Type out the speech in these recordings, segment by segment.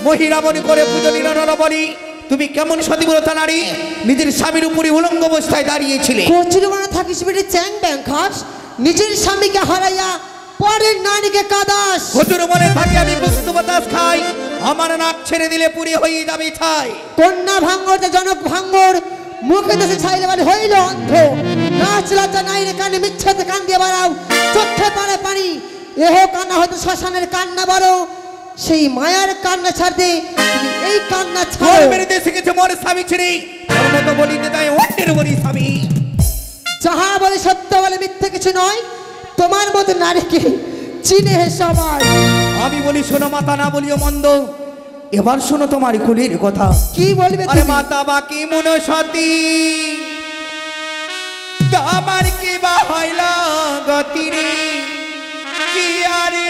মহিরাবণী করে পূজনীয় নরবণী, তুমি কেমন সতীব্রতা নারী নিজের স্বামীর উপরে উলঙ্গ অবস্থায় দাঁড়িয়েছিলে? কচুরিমানা থাকিস বেটে চ্যাং ব্যাং খাস, নিজের স্বামীকে হারাইয়া পরের নারীকে কাদাস। কচুর মনে থাকে আমি গুপ্ত বাতাস খাই, আমার নাক ছেড়ে দিলে পুরি হয়ে যাবে ছাই। কন্যা ভাঙ্গর জনক ভাঙ্গর মুখে দেশে ছাইলে বলে হইল অন্ধ। নাচ লজ্জা নাই রে কানে মিথ্যাতে কান দিয়ে বাড়াও, চোখে পারে পানি। এহ কান্না হয়তো শ্মশানের কান্না বড়, সেই মায়ার কান্না ছাড়তে তুমি এই কান্না ছাড়ো। মেরে দিয়ে শিখেছে মোর স্বামী ছেড়ে, তোর মতো বলিতে দেয় অন্যের বলি স্বামী। যাহা বলে সত্য বলে মিথ্যে কিছু নয়, তোমার মতো নারীকে চিনে হে সবাই। আমি বলি শোনো মাতা, না বলিও মন্দ, এবার শোনো তোমার কুলের কথা। কি বলবে আরে মাতা বাকি মন সতী, আমার কি বা হইল গতি রে, কি আরে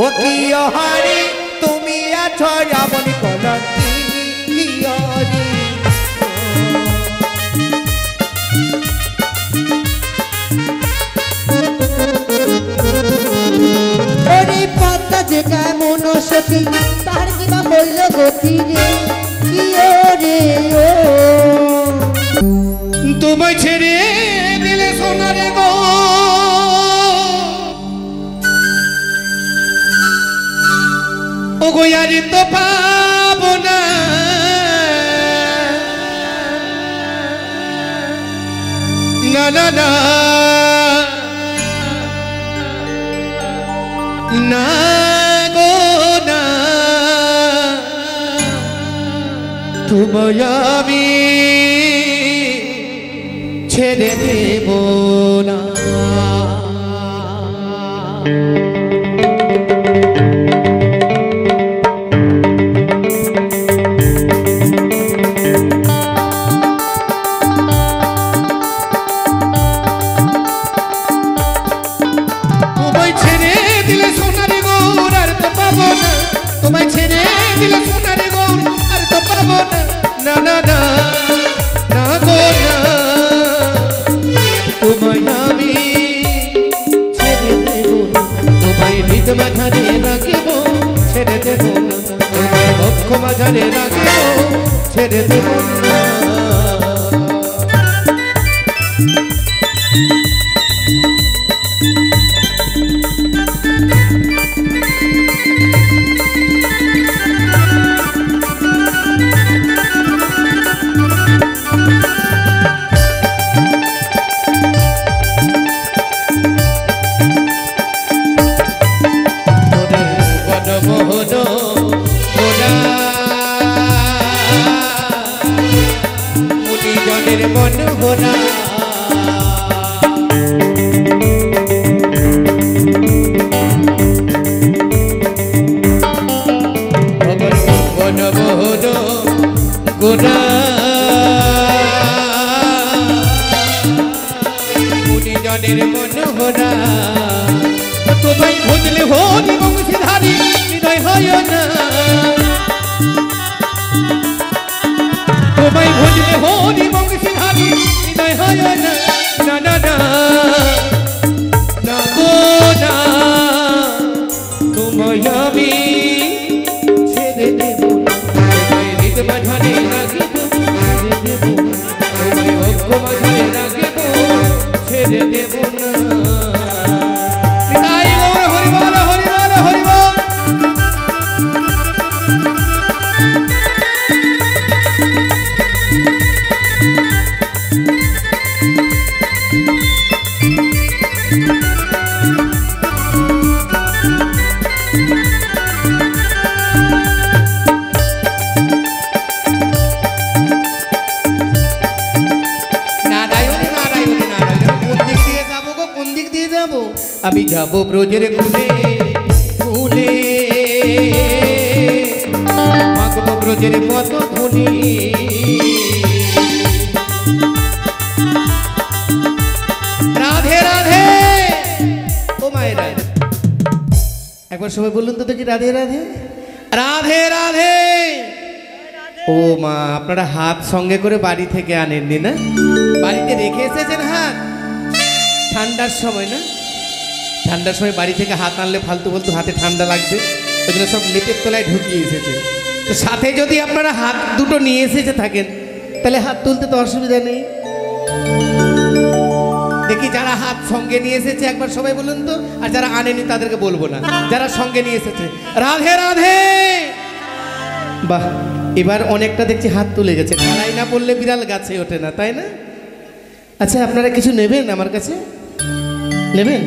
ও কি হারি তুমি আছো রাবণী কলঙ্কি, কি আরে ওরে পদ্মা যে কেমন সতী, তার কি বা হইল গতি রে, কি রে ও। তোমায় ছেড়ে দিলে সোনারে গো, ও গো আরে তো পাবো না, না না না না গো না, তোমায় আমি ছেড়ে দেব না। তোমায় ছেড়ে দিলে সোনারে গৌর আর তো পাবো না, তোমায় ছেড়ে দিলে সোনারে গৌর আর তো পাবো না, না না না না গো না, তোমায় আমি ছেড়ে দেব না, তোমায় হৃদ মাঝারে রাখিব ছেড়ে দেব না, তোমায় বক্ষ মাঝারে রাখিব ছেড়ে দেব না। তোমায় ভুজলে হরি বংশীধারী হৃদয় হয় না, তোমায় ভুজলে হরি বংশীধারী হৃদয় হয় না, না না না না গো না, তোমায় আমি ছেড়ে দেব না, তোমায় হৃদ মাঝারে রাখিব ছেড়ে দেব না, তোমায় অজ্ঞ মাঝারে রাখিব ছেড়ে দেব না। আমি যাব ব্রজের কুলে কুলে, মাগব ব্রজের পথ ধুলি, রাধে রাধে। ও মায়েরা একবার সবাই বলুন তো দেখি রাধে রাধে, রাধে রাধে। ও মা, আপনারা হাত সঙ্গে করে বাড়ি থেকে আনেননি না, বাড়িতে রেখে এসেছেন হাত? ঠান্ডার সময় না, ঠান্ডার সময় বাড়ি থেকে হাত আনলে ফালতু ফালতু হাতে ঠান্ডা লাগবে, ওই জন্য সব লেপের তলায় ঢুকিয়ে এসেছে। তো সাথে যদি আপনারা হাত দুটো নিয়ে এসেছে থাকেন তাহলে হাত তুলতে তো অসুবিধা নেই। দেখি যারা হাত সঙ্গে নিয়ে এসেছে একবার সবাই বলুন তো, আর যারা আনেনি তাদেরকে বলবো না, যারা সঙ্গে নিয়ে এসেছে রাধে রাধে। বাহ, এবার অনেকটা দেখছি হাত তুলে গেছে। ঢালাই না পড়লে বিড়াল গাছে ওঠে না, তাই না? আচ্ছা, আপনারা কিছু নেবেন আমার কাছে? নেবেন?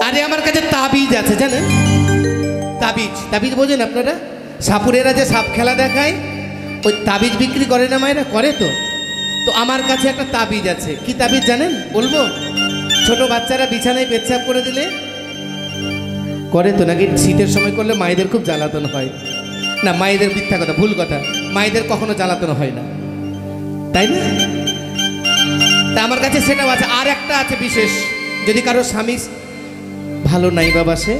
আরে আমার কাছে তাবিজ আছে, জানেন? তাবিজ, তাবিজ বোঝেন আপনারা? সাপুরেরা যে সাপ খেলা দেখায়, ওই তাবিজ বিক্রি করে না মায়েরা? করে তো। তো আমার কাছে একটা তাবিজ আছে। কি তাবিজ জানেন? বলবো? ছোট বাচ্চারা বিছানায় পেচ্ছাপ করে দিলে করে তো, নাকি শীতের সময় করলে মায়েদের খুব জ্বালাতন হয় না? মায়েদের মিথ্যা কথা, ভুল কথা, মায়েদের কখনো জ্বালাতন হয় না, তাই না? তা আমার কাছে সেটাও আছে। আর একটা আছে বিশেষ, যদি কারো স্বামী ভালো নাই বাবা সে,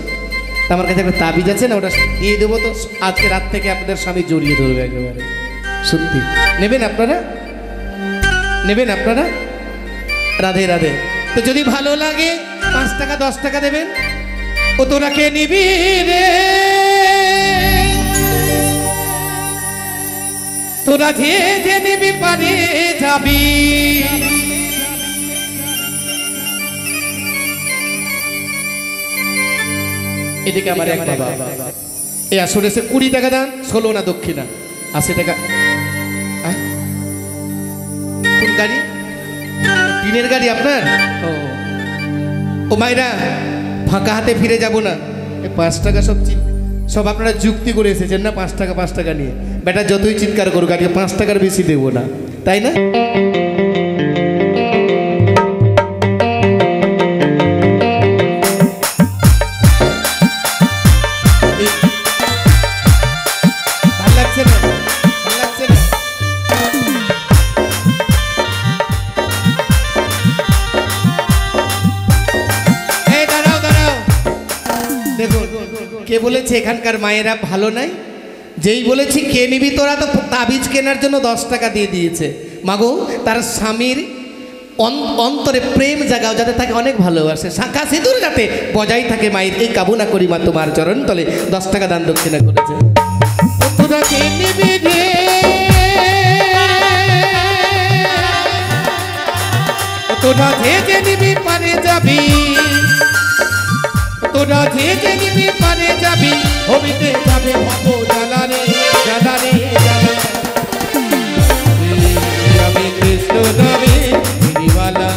তা আমার কাছে একটা তাবিজ আছে না, ওটা দিয়ে দেবো তো আজকে রাত থেকে আপনাদের স্বামী জড়িয়ে ধরবে একেবারে। সত্যি নেবেন আপনারা? নেবেন আপনারা? রাধে রাধে। তো যদি ভালো লাগে 5 টাকা 10 টাকা দেবেন। ও তোরা কে নিবি রে, তোরা যে যে নিবি পারে যাবি। এদিকে আমার এক বাবা, এই আসলে সে 20 টাকা দান, 16 না দক্ষিণা, 80 টাকা। কোন গাড়ি? টিনের গাড়ি আপনার? ও মাইরা, ফাঁকা হাতে ফিরে যাব না। 5 টাকা সব আপনারা যুক্তি করে এসেছেন না, 5 টাকা 5 টাকা নিয়ে। বেটা যতই চিৎকার করুক, আজকে 5 টাকার বেশি দেবো না, তাই না? কে বলেছে এখানকার মায়েরা ভালো নাই? যেই বলেছি কে নিবি তোরা, তো তাবিজ কেনার জন্য 10 টাকা দিয়ে দিয়েছে। মাগো, তার স্বামীর অন্তরে প্রেম জাগাও, যাতে তাকে অনেক ভালোবাসে, শাঁখা সিঁদুর যাতে বজায় থাকে মায়ের, এই কামনা করি মা তোমার চরণ তলে। 10 টাকা দান দক্ষিণা করেছে। তোরা কে নিবি রে, তোরা যে যে নিবি পারে যাবি, তোরা যে যে নিবি পারে যাবি, হবিতে যাবে ভাবো জ্বালা রে জ্বালা রে জ্বালা। আমি কৃষ্ণ নামের ফেরিওয়ালা,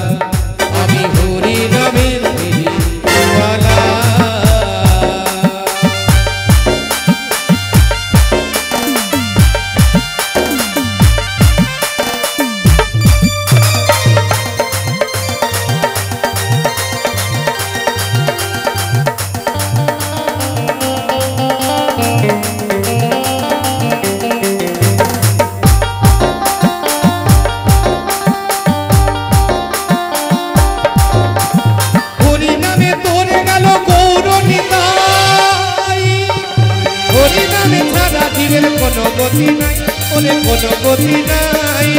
আমি হরি নামের ফেরিওয়ালা। কোনো গতি নাই, ওরে কোনো গতি নাই।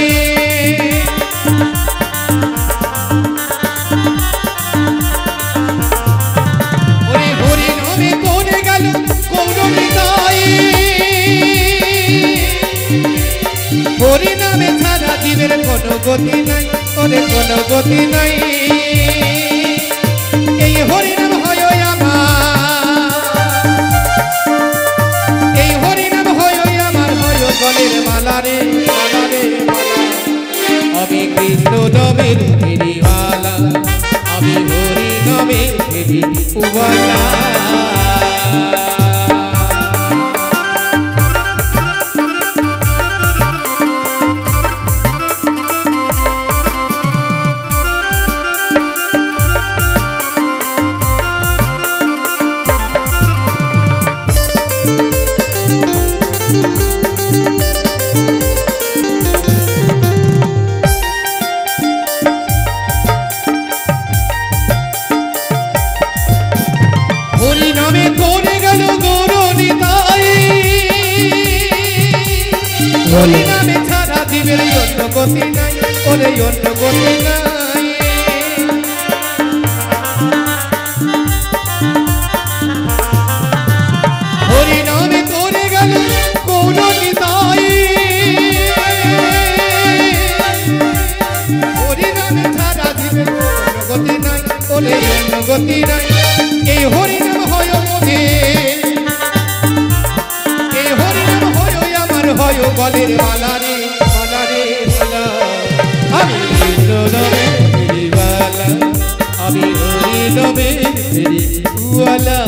ওরে হরি নামে করে গেল গৌরবিদাই, হরি নামে ছাড়া জীবের কোনো গতি নাই, ওরে কোনো গতি নাই। এই হরি নাম হয় গলের মালা রে মালা রে মালা। আমি কৃষ্ণ নামের ফেরিওয়ালা, আমি হরি নামের ফেরিওয়ালা। হরি নামে ছাড়া জীবের অন্য গতি নাই, ওরে অন্য গতি নাই। এই অন্য গতি নাই এই হরিনাম হয় মোদের এই হরিনাম হয় আমার হয় গলের মালা রে মালা রে মালা আমি কৃষ্ণ নামে হরিবালা আমি হরি নামে হরিওয়ালা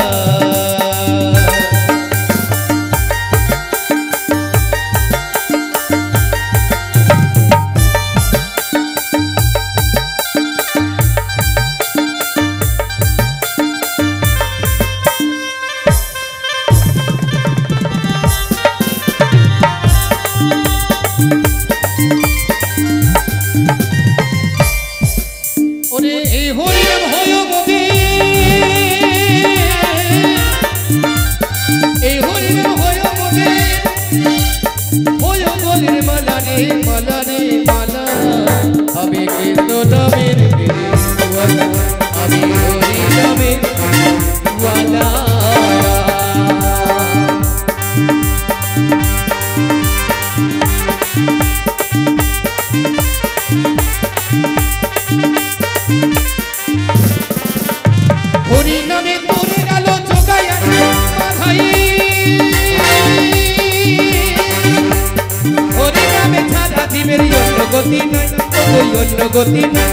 গতি নাই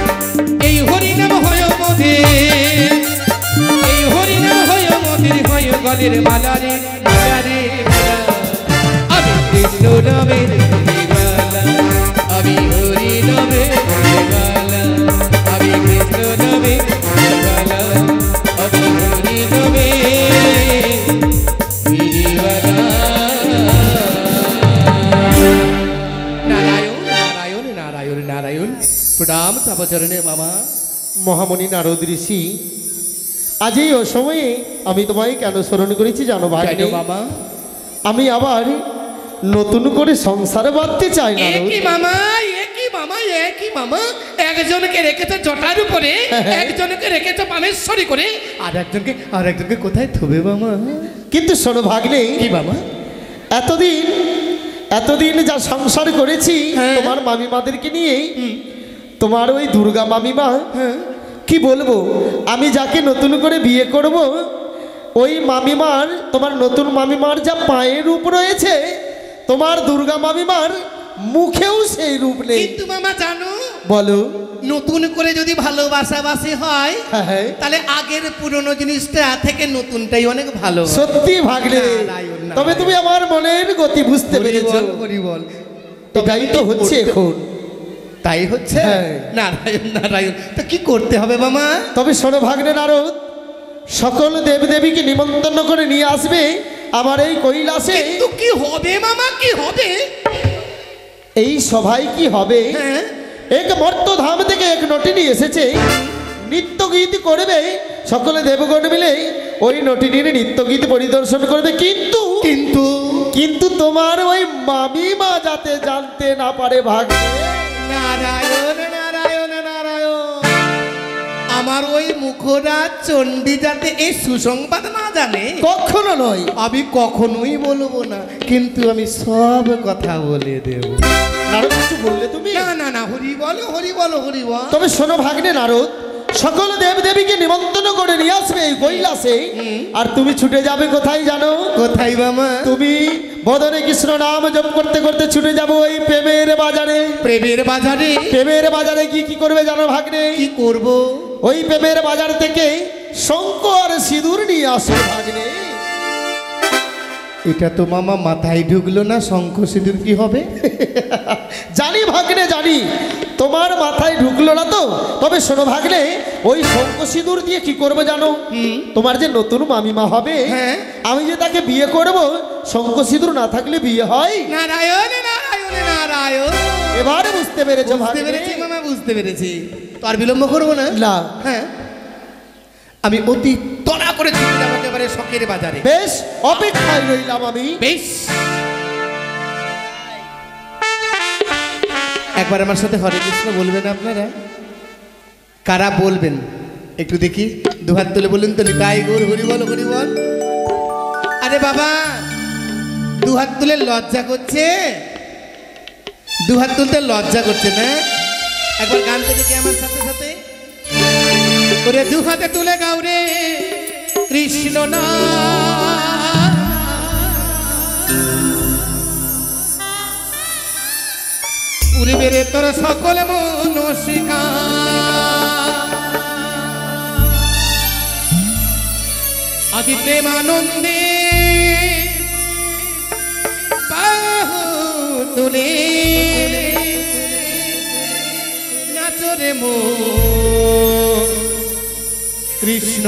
এই হরিনাম হয় মোদের এই হরিনাম হয় মোদের হয় গলের মালা রে মালা রে মালা আমি কৃষ্ণ নামের হরিবালা আমি হরি নামের হরিবালা আমি কৃষ্ণ নামের হরিবালা আমি হরি নামের হরিবালা নারায়ণ নারায়ণ নারায়ণ নারায়ণ প্রণাম তপচরণে মামা মহামণি নারদ ঋষি আজ এই অসময়ে আমি তোমায় কেন স্মরণ করেছি জানো ভাই বাবা আমি আবার নতুন করে সংসার বাঁধতে চাই না একই মামা একই মামা একই মামা একজনকে রেখেছে জটার উপরে একজনকে রেখেছে পামেশ্বরী করে আর একজনকে কোথায় থবে মামা কিন্তু শোনো ভাগ্নে কি বাবা এতদিন যা সংসার করেছি তোমার মামিমাদেরকে নিয়ে তোমার ওই দুর্গা মামিমা কি বলবো আমি যাকে নতুন করে বিয়ে করব ওই মামিমার তোমার নতুন মামিমার যা পায়ের রূপ রয়েছে তোমার দুর্গা মামিমার মুখেও সেই রূপ নেই কিন্তু মামা জানো বলো নতুন করে যদি ভালোবাসাবাসি হয় তাহলে আগের পুরনো জিনিসটা থেকে নতুনটাই অনেক ভালো সত্যি ভাগ্নে তবে তুমি আমার মনের গতি বুঝতে পেরেছো বল এটাই তো হচ্ছে এখন তাই হচ্ছে নারায়ণ নারায়ণ তো কি করতে হবে মামা তবে শোনো ভাগ্নে নারদ সকল দেবদেবীকে নিমন্ত্রণ করে নিয়ে আসবে আমার এই কৈলাসে কিন্তু কি হবে মামা কি হবে এই সভায় কি হবে এক মর্তধাম থেকে এক নটিনী এসেছে নৃত্য গীত করবে সকলে দেবগণ মিলে ওই নটিনীর নৃত্য গীত পরিদর্শন করবে কিন্তু কিন্তু কিন্তু তোমার ওই মামিমা যাতে জানতে না পারে ভাগ্নে নারায়ণ নারায়ণ নারায়ণ আমার ওই মুখরা চণ্ডী যাতে এই সুসংবাদ না জানে কখনো নয় আমি কখনোই বলবো না কিন্তু আমি সব কথা বলে দেব নারদ কিছু বললে তুমি না না না হরি বলো হরি বলো হরি বল তবে শোনো ভাগ্নে নারদ সকল দেবদেবীকে নিমন্ত্রণ করে নিয়ে আসবে এই কৈলাসে আর তুমি ছুটে যাবে কোথায় জানো কোথায় মামা তুমি বদনে কৃষ্ণ নাম জপ করতে করতে ছুটে যাবো ওই প্রেমের বাজারে প্রেমের বাজারে কি করবে জানো ভাগ্নে কি করব ওই প্রেমের বাজার থেকে শঙ্খ আর সিঁদুর নিয়ে আসবে ভাগ্নে এটা তো মামা মাথায় ঢুকলো না শঙ্খ সিঁদুর কি হবে জানি ভাগ্নে জানি তোমার মাথায় ঢুকলো না তো তবে শোনো ভাগ্নে ওই শঙ্খ সিঁদুর দিয়ে কি করবে জানো তোমার যে নতুন মামিমা হবে আমি যে তাকে বিয়ে করব শঙ্খ সিঁদুর না থাকলে বিয়ে হয় নারায়ণ নারায়ণ নারায়ণ এবারে বুঝতে পেরেছো বুঝতে পেরেছি মামা বুঝতে পেরেছি তো আর বিলম্ব করবো না না হ্যাঁ আমি অতি তড়া করে ছুটে যাবো একেবারে শখের বাজারে বেশ অপেক্ষায় রইলাম আমি বেশ একবার আমার সাথে হরে কৃষ্ণ বলবেন আপনারা কারা বলবেন একটু দেখি দুহাত তুলে বলুন তো নিতাই গৌর হরি বল হরি বল আরে বাবা দুহাত তুলে লজ্জা করছে দুহাত তুলতে লজ্জা করছে না একবার গান থেকে কি আমার সাথে সাথে ওরে দু হাতে তুলে গাউরে কৃষ্ণ না পুরি বেড়ে তোর সকল মনস্কা আদি প্রেমানন্দে বাহু তুলে নাচরে মো কৃষ্ণ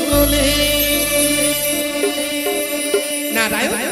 বলে নারায়ণ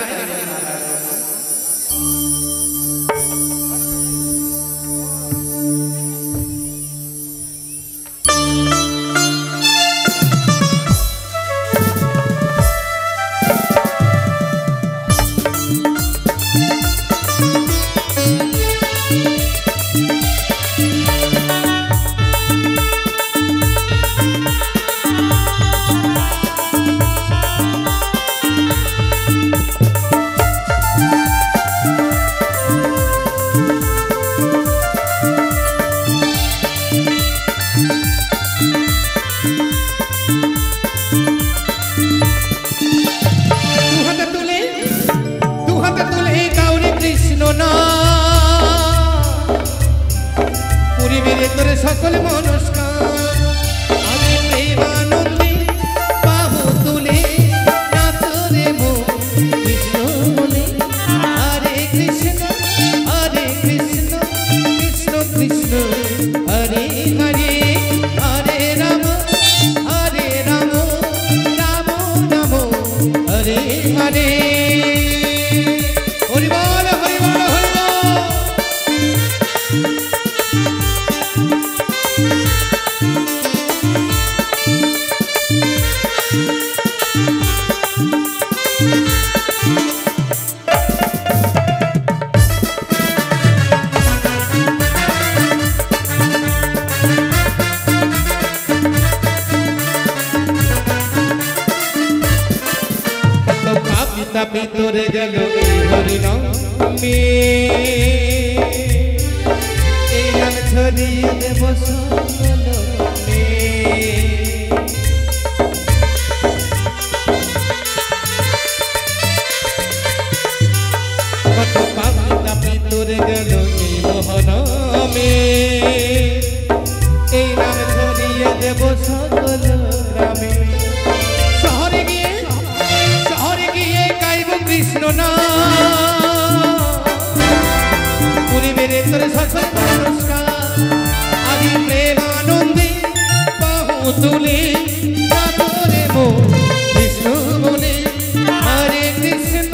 সকল মনস্কার আমি প্রেমানন্দে বাহু তুলে নাচরে মো কৃষ্ণ বলে হরে কৃষ্ণ কৃষ্ণ কৃষ্ণ হরে হরে হরে রাম রাম রাম হরে হরে হরি বল হরি বল হরি বল ভিতরে গেল হরিনামে এই নাম ছড়িয়ে দেব সকলে কত পাপিতা ভিতরে গেল এই মোহনামে এই নাম ছড়িয়ে দেব সকল গ্রামে কৃষ্ণ না পুরি বেড়ে তোর সকল নমস্কার আদি প্রেমানন্দে বাহু তুলে নাচরে মো কৃষ্ণ বলে হরে কৃষ্ণ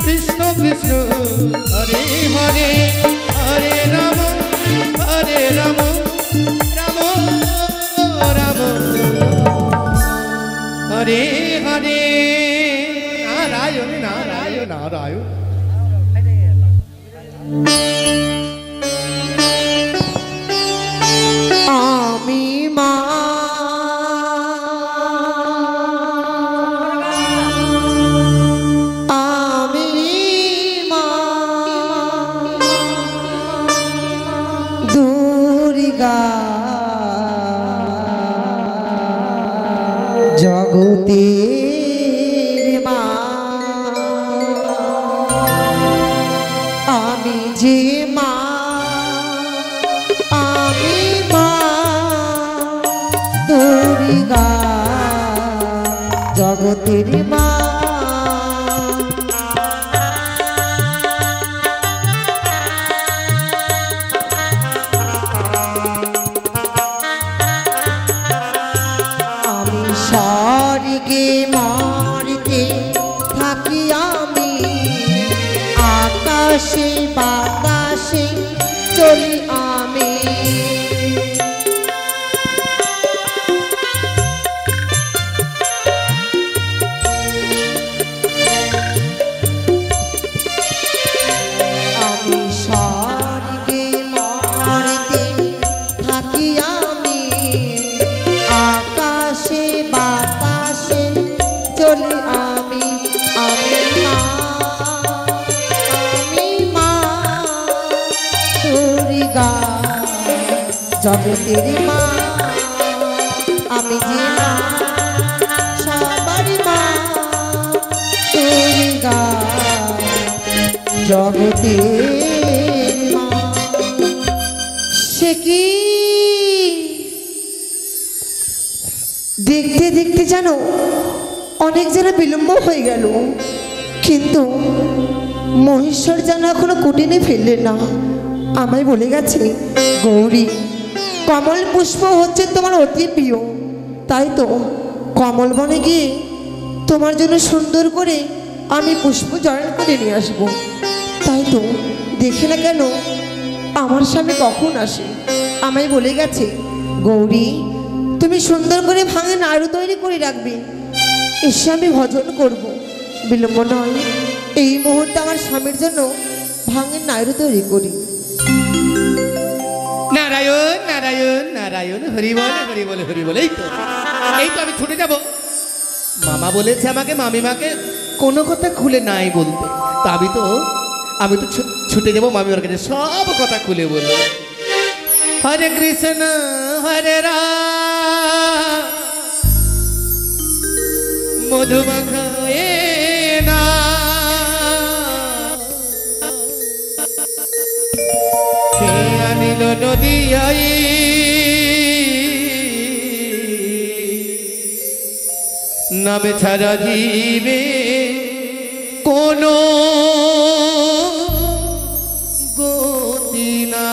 কৃষ্ণ কৃষ্ণ হরে হরে হরে রাম রাম রাম হরে হরে নারায়ণ নারায়ণ নারায়ণ আমি মা দুর্গা জগতের মা আমি যে মা আমি মা দুর্গা জগতের মা স্বর্গে মর্তে থাকি আমি আকাশে বাতাসে চলি আমি আমি স্বর্গে মর্তে থাকি আমি আকাশে বাতাসে চলি আমি মা দুর্গা জগতের মা আমি যে মা সবারই মা দুর্গা জগতের মা। সে কি দেখতে দেখতে জানো অনেক যেন বিলম্ব হয়ে গেল, কিন্তু মহেশ্বর যেন এখনো কুটিনে ফেললেন না। আমায় বলে গেছে, গৌরী কমল পুষ্প হচ্ছে তোমার অতি প্রিয়, তাই তো কমল বনে গিয়ে তোমার জন্য সুন্দর করে আমি পুষ্প জয়ন করে নিয়ে আসবো। তাই তো দেখে না কেন আমার সামনে কখন আসে। আমায় বলে গেছে, গৌরী তুমি সুন্দর করে ভাঙে নাড়ু তৈরি করে রাখবে, এসে আমি ভজন করব। বিলম্ব নয়, এই মুহূর্তে আমার স্বামীর জন্য ভাঙের নাড়ু তৈরি করি। নারায়ণ নারায়ণ নারায়ণ, হরি বল হরি বল হরি বল। এই তো আমি ছুটে যাব। মামা বলেছে আমাকে, মামিমাকে কোনো কথা খুলে নাই বলতে, তা আমি তো ছুটে যাবো মামিমার কাছে, সব কথা খুলে বলবো। হরে কৃষ্ণ হরে রাম মধুমাখায়ে না, কে আনিল নদিয়াই নামে ছাড়া জীবে কোনো গতি না।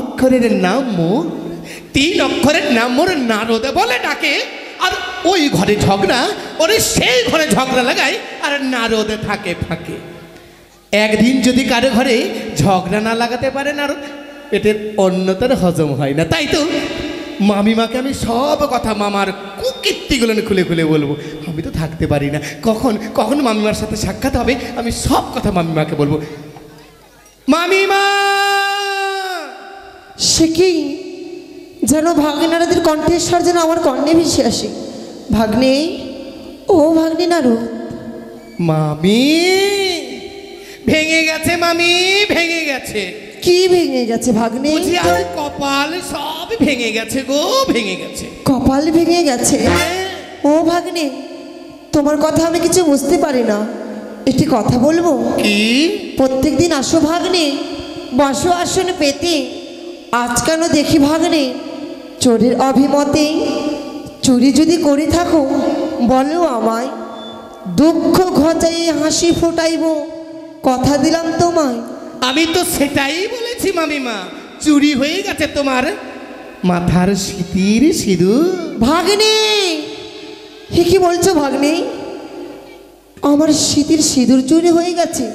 অক্ষরের নাম মোর, 3 অক্ষরের নাম মোর নারদ বলে ডাকে, আর ওই ঘরে ঝগড়া ওরে সেই ঘরে ঝগড়া লাগায়, আর নারদ থাকে ফাঁকে। একদিন যদি কারো ঘরে ঝগড়া না লাগাতে পারে নারদ, পেটের অন্যতার হজম হয় না। তাই তো মামিমাকে আমি সব কথা, মামার কুকীর্তিগুলো খুলে খুলে বলবো। আমি তো থাকতে পারি না, কখন মামিমার সাথে সাক্ষাৎ হবে আমি সব কথা মামিমাকে বলবো। মামিমা! সে কি যেন ভাগ্নেনারদের কণ্ঠেশ্বর যেন আমার কর্ণে ভেসে আসে। ভাগ্নে, ও ভাগ্নে নারদ। মামি ভেঙে গেছে, মামি ভেঙে গেছে। কি ভেঙে গেছে ভাগ্নে? আর কপাল সব ভেঙে গেছে গো, ভেঙে গেছে। কপাল ভেঙে গেছে? ও ভাগ্নে, তোমার কথা আমি কিছু বুঝতে পারি না, একটি কথা বলবো? কি? প্রত্যেক দিন আসো ভাগ্নে, বসো আসন পেতে, আজ কেন দেখি ভাগ্নে চোরের অভিমতে চুরি যদি করে থাকো বলো আমায়, দুঃখ ঘটাইয়ে হাসি ফোটাইব, কথা দিলাম তোমায়। আমি তো সেটাই বলেছি মামিমা, চুরি হয়ে গেছে তোমার মাথার সিঁথির সিঁদুর। ভাগ্নে, হে কি বলছো ভাগ্নে? আমার সিঁথির সিঁদুর চুরি হয়ে গেছে?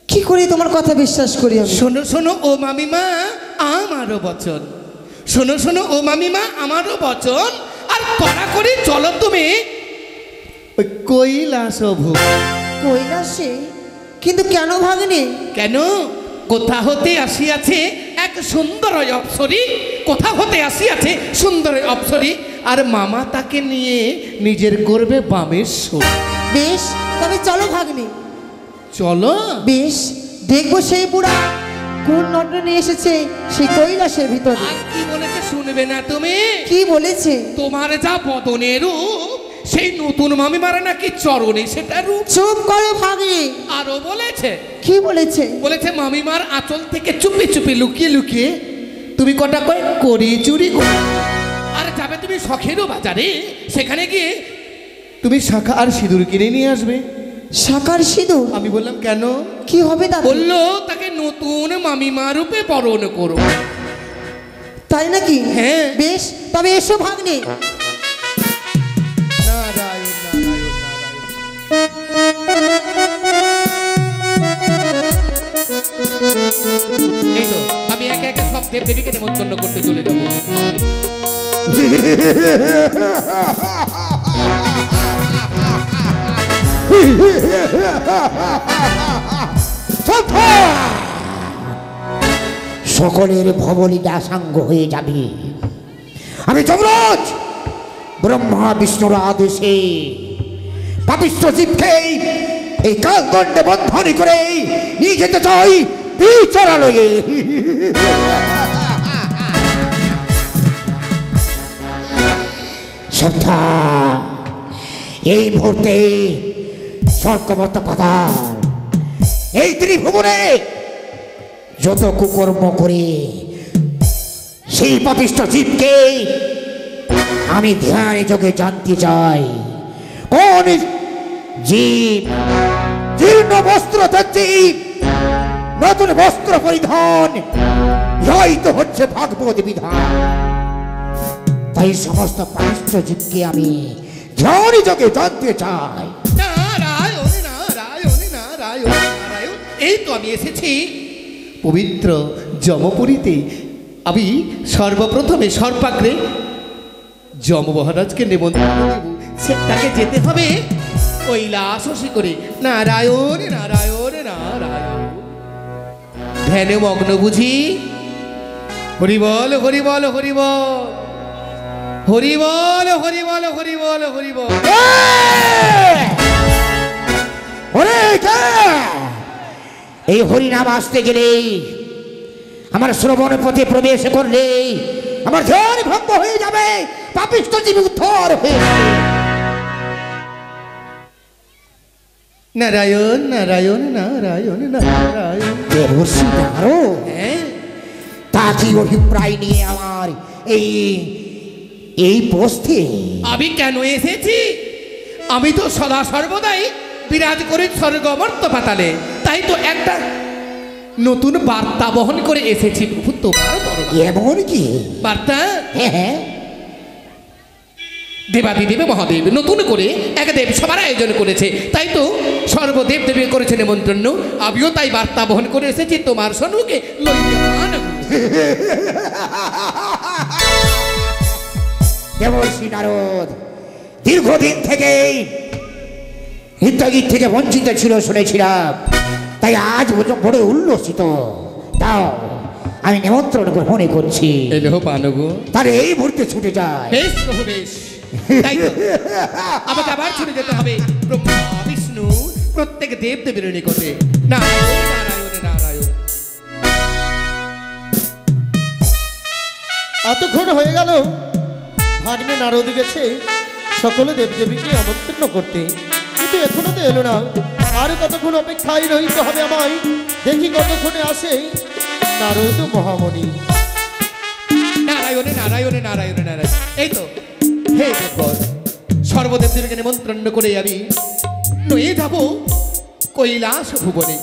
কি করে তোমার কথা বিশ্বাস করি আমি? শোনো শোনো ও মামিমা, আমারও বচন শোনো শোনো ও মামিমা, আমারও বচন, আর কড়া করে চলো তুমি ওই কৈলাস ভূ। কৈলাসে? কিন্তু কেন ভাগ্নে? কেন? কোথা হতে আসিয়াছে এক সুন্দর অপ্সরী, কোথা হতে আসিয়াছে সুন্দর অপ্সরী, আর মামা তাকে নিয়ে নিজের করবে বামেশ্বর। বেশ, তবে চলো ভাগ্নে, চলো। বেশ, দেখবো সেই বুড়া কোন নটনে নিয়ে এসেছে সেই কৈলাসের ভিতরে। আর কি বলেছে শুনবে না তুমি? কি বলেছে? তোমার যা বদনের রূপ, সেই নতুন মামিমারা নাকি চরণে সেটা রূপ। চুপ করো ভাগ্নে। আরো বলেছে। কি বলেছে? বলেছে মামিমার আঁচল থেকে চুপি চুপি লুকিয়ে লুকিয়ে তুমি কটা কয় করি চুরি করো। আর যাবে তুমি শখেরও বাজারে, সেখানে গিয়ে তুমি শাঁখা আর সিঁদুর কিনে নিয়ে আসবে। শাঁখার সিঁদুর? আমি বললাম কেন? কি হবে দাদা? বললো তাকে নতুন মামিমা রূপে বরণ করো। তাই নাকি? হ্যাঁ। বেশ, তবে এসো ভাগ্নে। নারায়ণ নারায়ণ নারায়ণ। এই তো আমি একে একে সব দেব দেবীকে নিমন্ত্রণ করতে চলে যাবো। সকলের ভবলীলা সাঙ্গ হয়ে যাবে। আমি যমরাজ ব্রহ্মা বিষ্ণুর আদেশে পাপিষ্ঠ জীবকে এই কালদণ্ডে বন্ধনী করে নিয়ে যেতে চাই বিচারালয়ে। শ্রদ্ধা, এই মুহূর্তে স্বর্গবত পাতাল এই ত্রিভুবনে যত কুকর্ম করে সেই পাপিষ্ঠ জীবকে আমি ধ্যানে যোগে জানতে চাই। কোন জীব জীর্ণ বস্ত্র জীব নতুন বস্ত্র পরিধান, ইহাই তো হচ্ছে ভাগবত বিধান। তাই সমস্ত পাপিষ্ঠ জীবকে আমি ধ্যানে যোগে জানতে চাই। নারায়ণ নারায়ণ নারায়ণ নারায়ণ। এই তো আমি এসেছি পবিত্র যমপুরীতে। আমি সর্বপ্রথমে সর্বাগ্রে যম মহারাজকে নিমন্ত্রণ দেব। সেটাকে যেতে হবে কৈলাস করে। নারায়ণ নারায়ণ নারায়ণ। ধ্যানে মগ্ন বুঝি। হরি বল হরি বল হরি বল হরি বল হরি বল হরি বল হরি বল। এই হরিনাম আসতে গেলে, আমার শ্রবণ পথে প্রবেশ করলে আমার ধ্যান ভঙ্গ হয়ে যাবে, পাপিষ্ঠ জীব উদ্ধার হয়ে যাবে। নারায়ণ নারায়ণ নারায়ণ নারায়ণ। দেবর্ষি নারদ, হ্যাঁ, তা কি অভিপ্রায় নিয়ে আমার এই পোস্টে? আমি কেন এসেছি? আমি তো সদা সর্বদাই বিরাজ করি স্বর্গমর্ত পাতালে। তাই তো একটা নতুন বার্তা বহন করে এসেছি প্রভু তোমার দরবারে। এমন কি বার্তা? হ্যাঁ হ্যাঁ, দেবাদিদেব মহাদেব নতুন করে এক দেব সবার আয়োজন করেছে। তাই তো সর্বদেব দেবী করেছে নিমন্ত্রণ। আমিও তাই বার্তা বহন করে এসেছি তোমার সম্মুখে লইয়া। দেবর্ষি নারদ দীর্ঘদিন থেকে হিতগীত থেকে বঞ্চিত ছিল শুনেছিলাম, তাই আজ বড় উল্লসিত। তাও আমি নিমন্ত্রণ গ্রহণ করছি। এলো পানগো, তাহলে এই মুহূর্তে ছুটে যায়। বেশ প্রভু বেশ। তাই তো আমাকে আবার ছুটে যেতে হবে ব্রহ্মা বিষ্ণু প্রত্যেক দেব দেবীর নিকটে। নারায়ণ নারায়ণ নারায়ণ। এতক্ষণ হয়ে গেল ভাগ্নে নারদ গেছে সকলে দেবদেবীকে আমন্ত্রণ করতে, কিন্তু এখনো তো এলো না। আর কতক্ষণ অপেক্ষায় রইতে হবে আমায়। দেখি কতক্ষণে আসে নারদ মহামণি। নারায়ণ নারায়ণ নারায়ণ নারায়ণ। এই তো হে দেবগণ, সর্বদেবদেবীকে নিমন্ত্রণ করে আমি নয়ে যাব কৈলাস ভুবনে।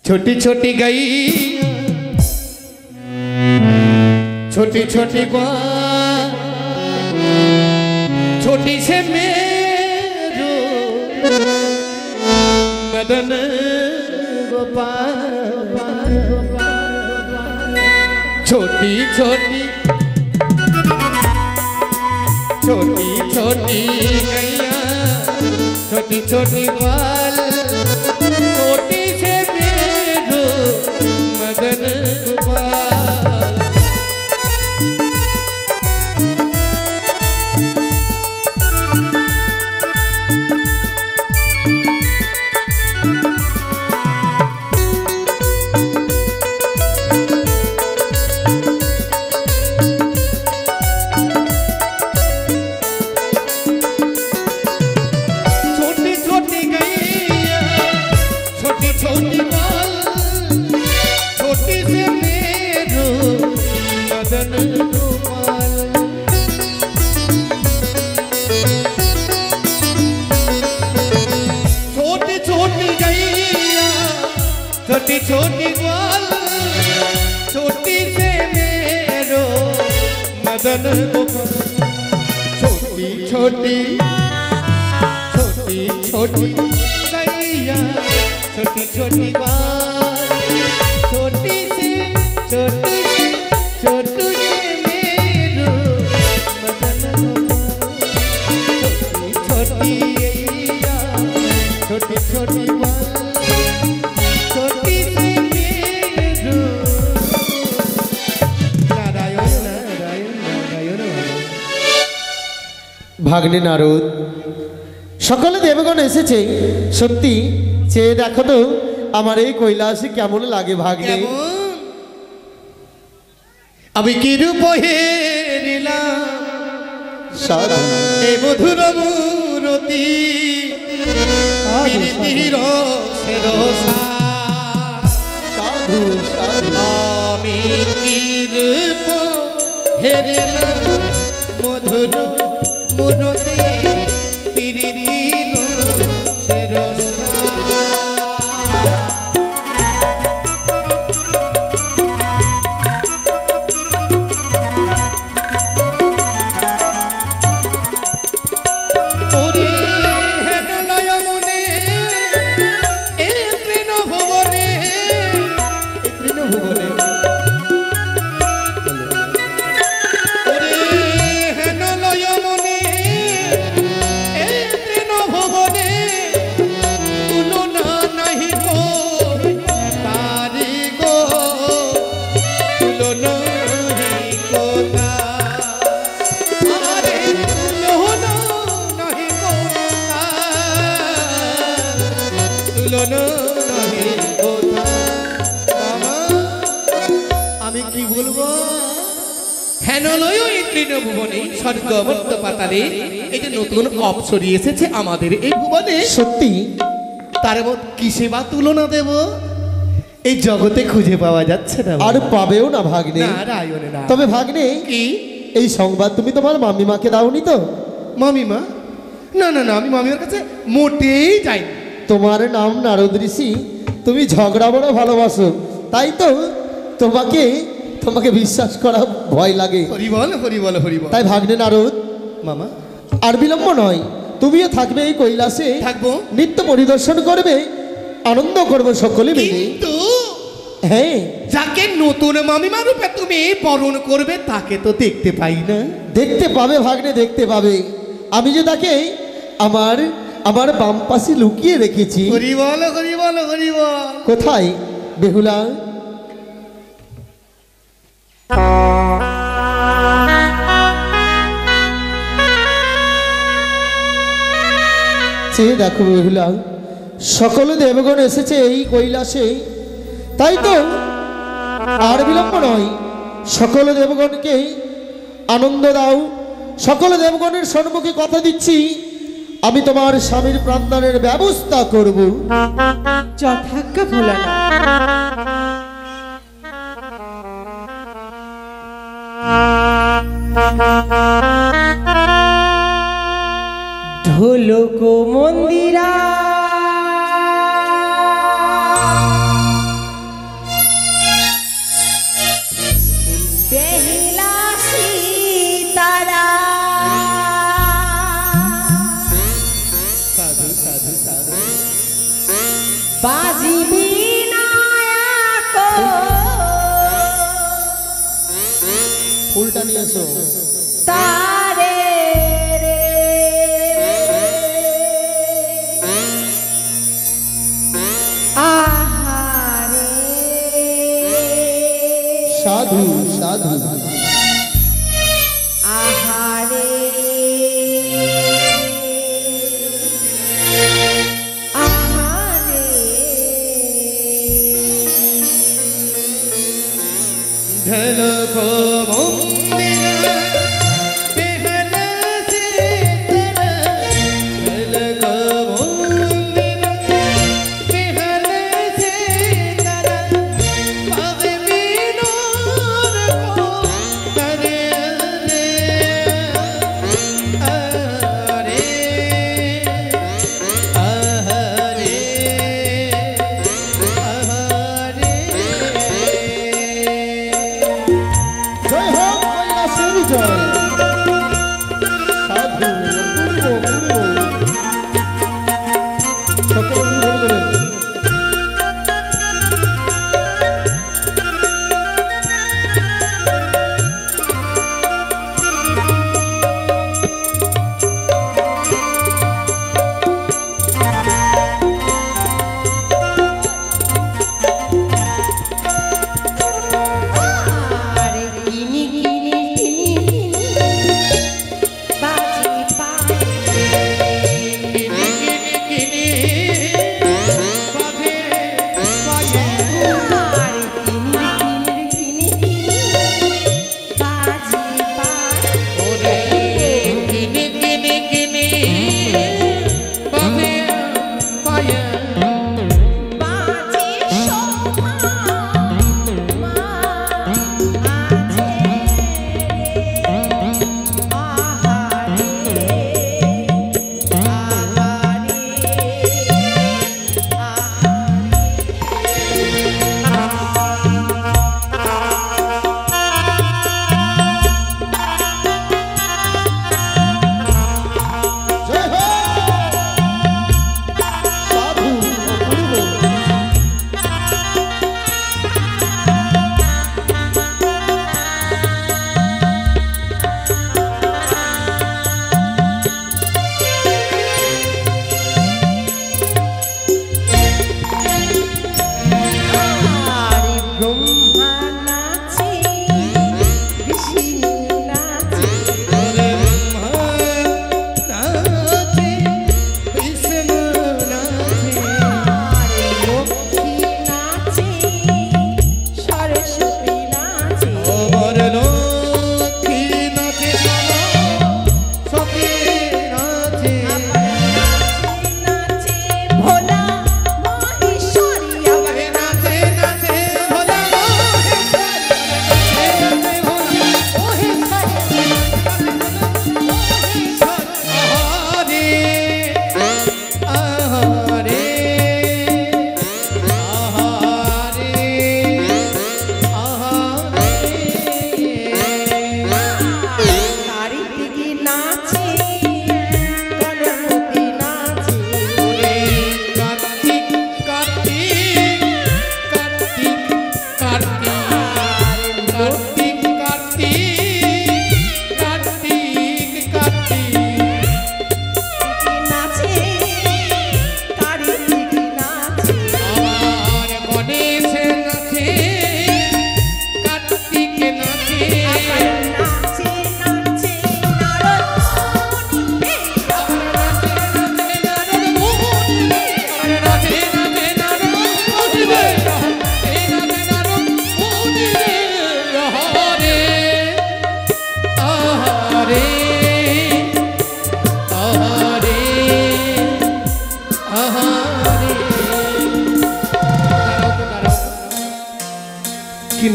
ছোটি ছোটি গাই छोटी छोटी छोटी से मेरो मदन गोपाल। छोटी छोटी छोटी छोटी गैया छोटी छोटी बाल छोटी से मेरो मदन गोपाल। मेरो मदन गोपाल छोटी छोटी गैया छोटी छोटी ग्वाल छोटी से मेरो मदन गोपाल छोटी छोटी छोटी छोटी गैया छोटी छोटी ग्वाल छोटी से छोटी से छोटू से मेरो मदन गोपाल छोटी छोटी गैया छोटी छोटी ग्वाल छोटी से मेरो नारायण नारायण नारायण ভাগ্নে নারদ সকলে দেবগণ এসেছে সত্যি চেয়ে দেখো তো আমার এই কৈলাসে কেমন লাগে ভাগ্নে আমি কি রূপ হেরিলাম সাধু এই মধুর মূরতি প্রীতির সেরসা সাধু সাধু আমি কি রূপ হেরিলাম মধুর মূরতি প্রীতির সেরসা ওরে হেন নয়নে এ তৃণভুবনে ওরে হেন নয়নে এ তৃণভুবনে তুলনা নাহি গো তারি গো তুলনা নাহি কোথা আরে তুলনা নাহি কোথা তুলনা নাহি কোথা মামা আমি কি বলবো হেন লয় এই তৃণভুবনে স্বর্গবর্ত পাতালে এই যে নতুন অপসরী এসেছে আমাদের এই ভুবনে সত্যি তার কিসে বা তুলনা দেব এই জগতে খুঁজে পাওয়া যাচ্ছে না আর পাবেও না ভাগ্নে নারায়ণ না তবে ভাগ্নে কি এই সংবাদ তুমি তোমার মামিমাকে দাওনি তো মামিমা না না না আমি মামিমার কাছে মোটেই যাইনি তোমার নাম নারদ ঋষি তুমি ঝগড়া বড় ভালোবাসো তাই তো তোমাকে তোমাকে বিশ্বাস করা ভয় লাগে হরি বল হরি বল হরি বল তাই ভাগ্নে নারদ মামা আর বিলম্ব নয় তুমিও থাকবে এই কৈলাসে থাকবো নিত্য পরিদর্শন করবে আনন্দ করবে সকলে মিলে কিন্তু হ্যাঁ যাকে নতুন মামিমা রূপে তুমি বরণ করবে তাকে তো দেখতে পাই না দেখতে পাবে ভাগ্নে দেখতে পাবে আমি যে তাকে আমার আমার বাম পাশে লুকিয়ে রেখেছি হরি বল হরি বল হরি বল কোথায় বেহুলা চেয়ে দেখো বেহুলা সকল দেবগণ এসেছে এই কৈলাসে তাই তো আর বিলম্ব নয় সকল দেবগণকে আনন্দ দাও সকল দেবগণের সম্মুখে কথা দিচ্ছি আমি তোমার স্বামীর প্রাণদানের ব্যবস্থা করব যথাজ্ঞা ভোলানা ঢোলক মন্দিরা বেহিলা সীতারা সাধু সাধু সাধু বাজিবি নায়ক ফুলটা নিয়ে এসো তারে রে আহারে সাধু সাধু আহারে আহারে ঢলক মন্দির বেহল সীতারা ঢলক মন্দির বেহল সীতারা পাবে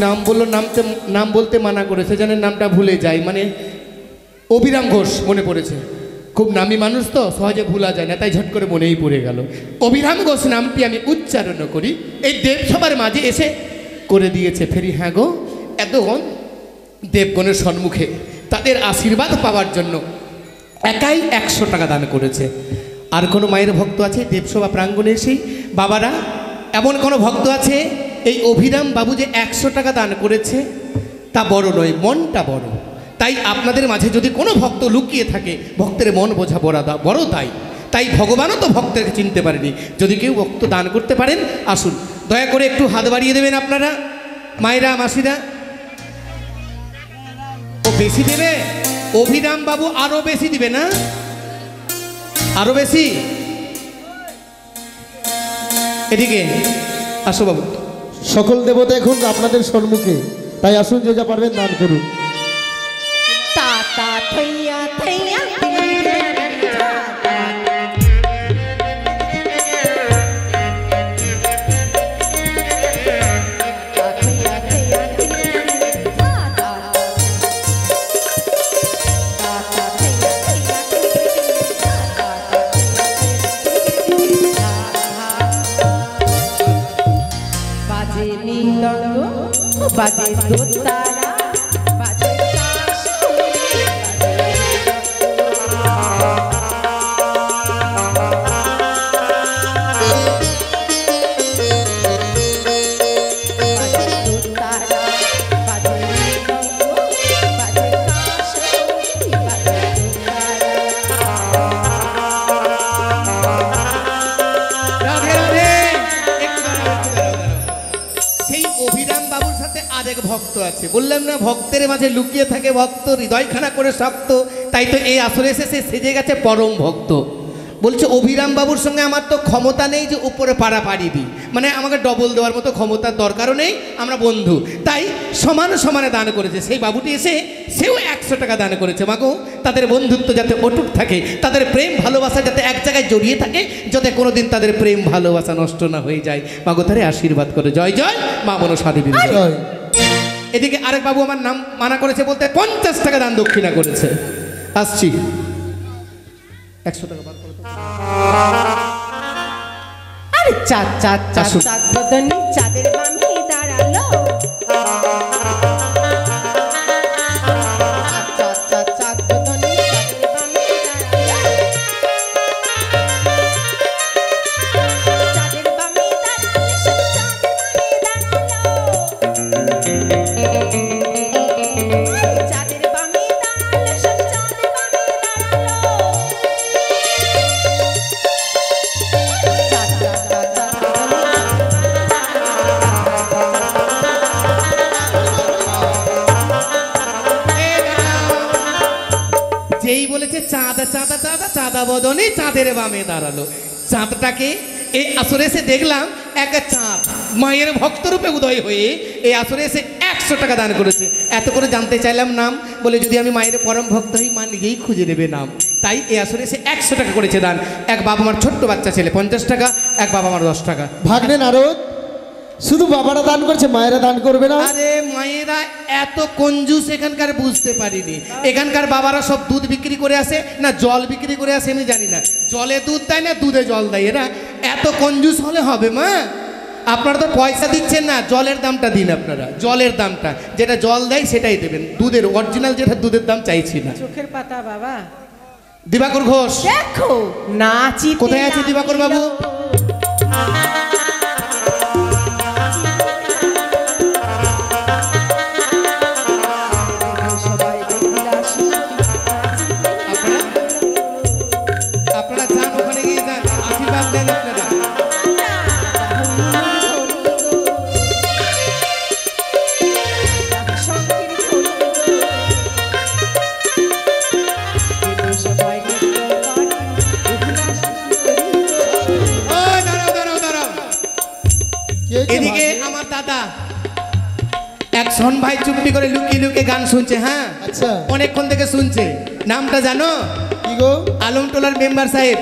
নাম বললো, নাম বলতে মানা করেছে, জানেন নামটা ভুলে যাই, মানে অভিরাম ঘোষ মনে পড়েছে। খুব নামি মানুষ তো, সহজে ভুলা যায় না, তাই ঝট করে মনেই পড়ে গেল। অভিরাম ঘোষ নামটি আমি উচ্চারণ করি, এই দেবসভার মাঝে এসে করে দিয়েছে ফেরি। হ্যাঁ গো, এতক্ষণ দেবগণের সম্মুখে তাদের আশীর্বাদ পাওয়ার জন্য একাই 100 টাকা দান করেছে। আর কোনো মায়ের ভক্ত আছে দেবসভা প্রাঙ্গণে এসেই? বাবারা, এমন কোনো ভক্ত আছে এই অভিরাম বাবু যে 100 টাকা দান করেছে তা বড় নয়, মনটা বড়। তাই আপনাদের মাঝে যদি কোনো ভক্ত লুকিয়ে থাকে, ভক্তের মন বোঝা বড় তাই ভগবানও তো ভক্তকে চিনতে পারেনি। যদি কেউ ভক্ত দান করতে পারেন, আসুন দয়া করে একটু হাত বাড়িয়ে দেবেন আপনারা, মায়েরা মাসিরা। ও বেশি দেবে, অভিরাম বাবু আরো বেশি দিবে না? আরো বেশি? এদিকে আসো বাবু। সকল দেবতা এখন আপনাদের সম্মুখে, তাই আসুন যে যা পারবেন দান করুন। ताता थैया थैया बाजे नीलंग बाजे दोतारा बाजे ভক্ত আছে, বললাম না ভক্তের মাঝে লুকিয়ে থাকে ভক্ত, হৃদয়খানা করে শক্ত। তাই তো এই আসরে এসে সেজে গেছে পরম ভক্ত। বলছে অভিরাম বাবুর সঙ্গে আমার তো ক্ষমতা নেই যে উপরে পাড়াপাড়ি দিই, মানে আমাকে ডবল দেওয়ার মতো ক্ষমতার দরকারও নেই, আমরা বন্ধু, তাই সমানে সমানে দান করেছে। সেই বাবুটি এসে সেও 100 টাকা দান করেছে। মাগো, তাদের বন্ধুত্ব যাতে অটুট থাকে, তাদের প্রেম ভালোবাসা যাতে এক জায়গায় জড়িয়ে থাকে, যাতে কোনোদিন তাদের প্রেম ভালোবাসা নষ্ট না হয়ে যায়, মাগো তারে আশীর্বাদ করে। জয় জয় মা মনসা দেবীর জয়। এদিকে আরেক বাবু আমার নাম মানা করেছে বলতে 50 টাকা দান দক্ষিণা করেছে। আসছি, 100 টাকা বার করে দাও। अरे चाँद चाँद चाँद चाँद बदनी चाँदेर बामी दाঁড়ালো चाँद चाँद चाँद बदनी चाँदेर बामी दाঁড়ালো चाँदेर बामी दाঁড়ালো সব চাঁদের বামি দাঁড়ালো চাঁদের বামি দাঁড়ালো সব চাঁদের বামি যেই বলেছে চাঁদা চাঁদা চাঁদা চাঁদা বদনে চাঁদের বামে দাঁড়ালো, চাঁদটাকে এই আসরে এসে দেখলাম এক চাঁদ মায়ের ভক্তরূপে উদয় হয়ে এই আসরে এসে 100 টাকা দান করেছে। এত করে জানতে চাইলাম নাম, বলে যদি আমি মায়ের পরম ভক্ত হই মা নিজেই খুঁজে নেবে নাম। তাই এই আসরে এসে 100 টাকা করেছে দান। এক বাবা আমার ছোট্ট বাচ্চা ছেলে 50 টাকা, এক বাবা আমার 10 টাকা। ভাগ্নে নারদ, শুধু বাবারা দান করছে, মায়েরা দান করবে না? আরে মায়েরা এত কঞ্জুস এখানকার বুঝতে পারিনি। এখানকার বাবারা সব দুধ বিক্রি করে আসে না জল বিক্রি করে আসে আমি জানি না, জলে দুধ দেয় না দুধে জল দেয়। এরা এত কঞ্জুস হলে হবে মা? আপনারা তো পয়সা দিচ্ছেন না, জলের দামটা দিন। আপনারা জলের দামটা যেটা জল দেয় সেটাই দেবেন, দুধের অরিজিনাল যেটা দুধের দাম চাইছি না। চোখের পাতা বাবা দিবাকর ঘোষ দেখো নাচি কোথায় আছে দিবাকর বাবু? আপনারা যান ওখানে গিয়ে যান, আশীর্বাদ দেন আপনারা। এদিকে আমার দাদা এক শোন ভাই চুপটি করে লুকিয়ে লুকিয়ে গান শুনছে। হ্যাঁ আচ্ছা, অনেকক্ষণ থেকে শুনছে। নামটা জানো? কি গো? আলমটোলার মেম্বার সাহেব।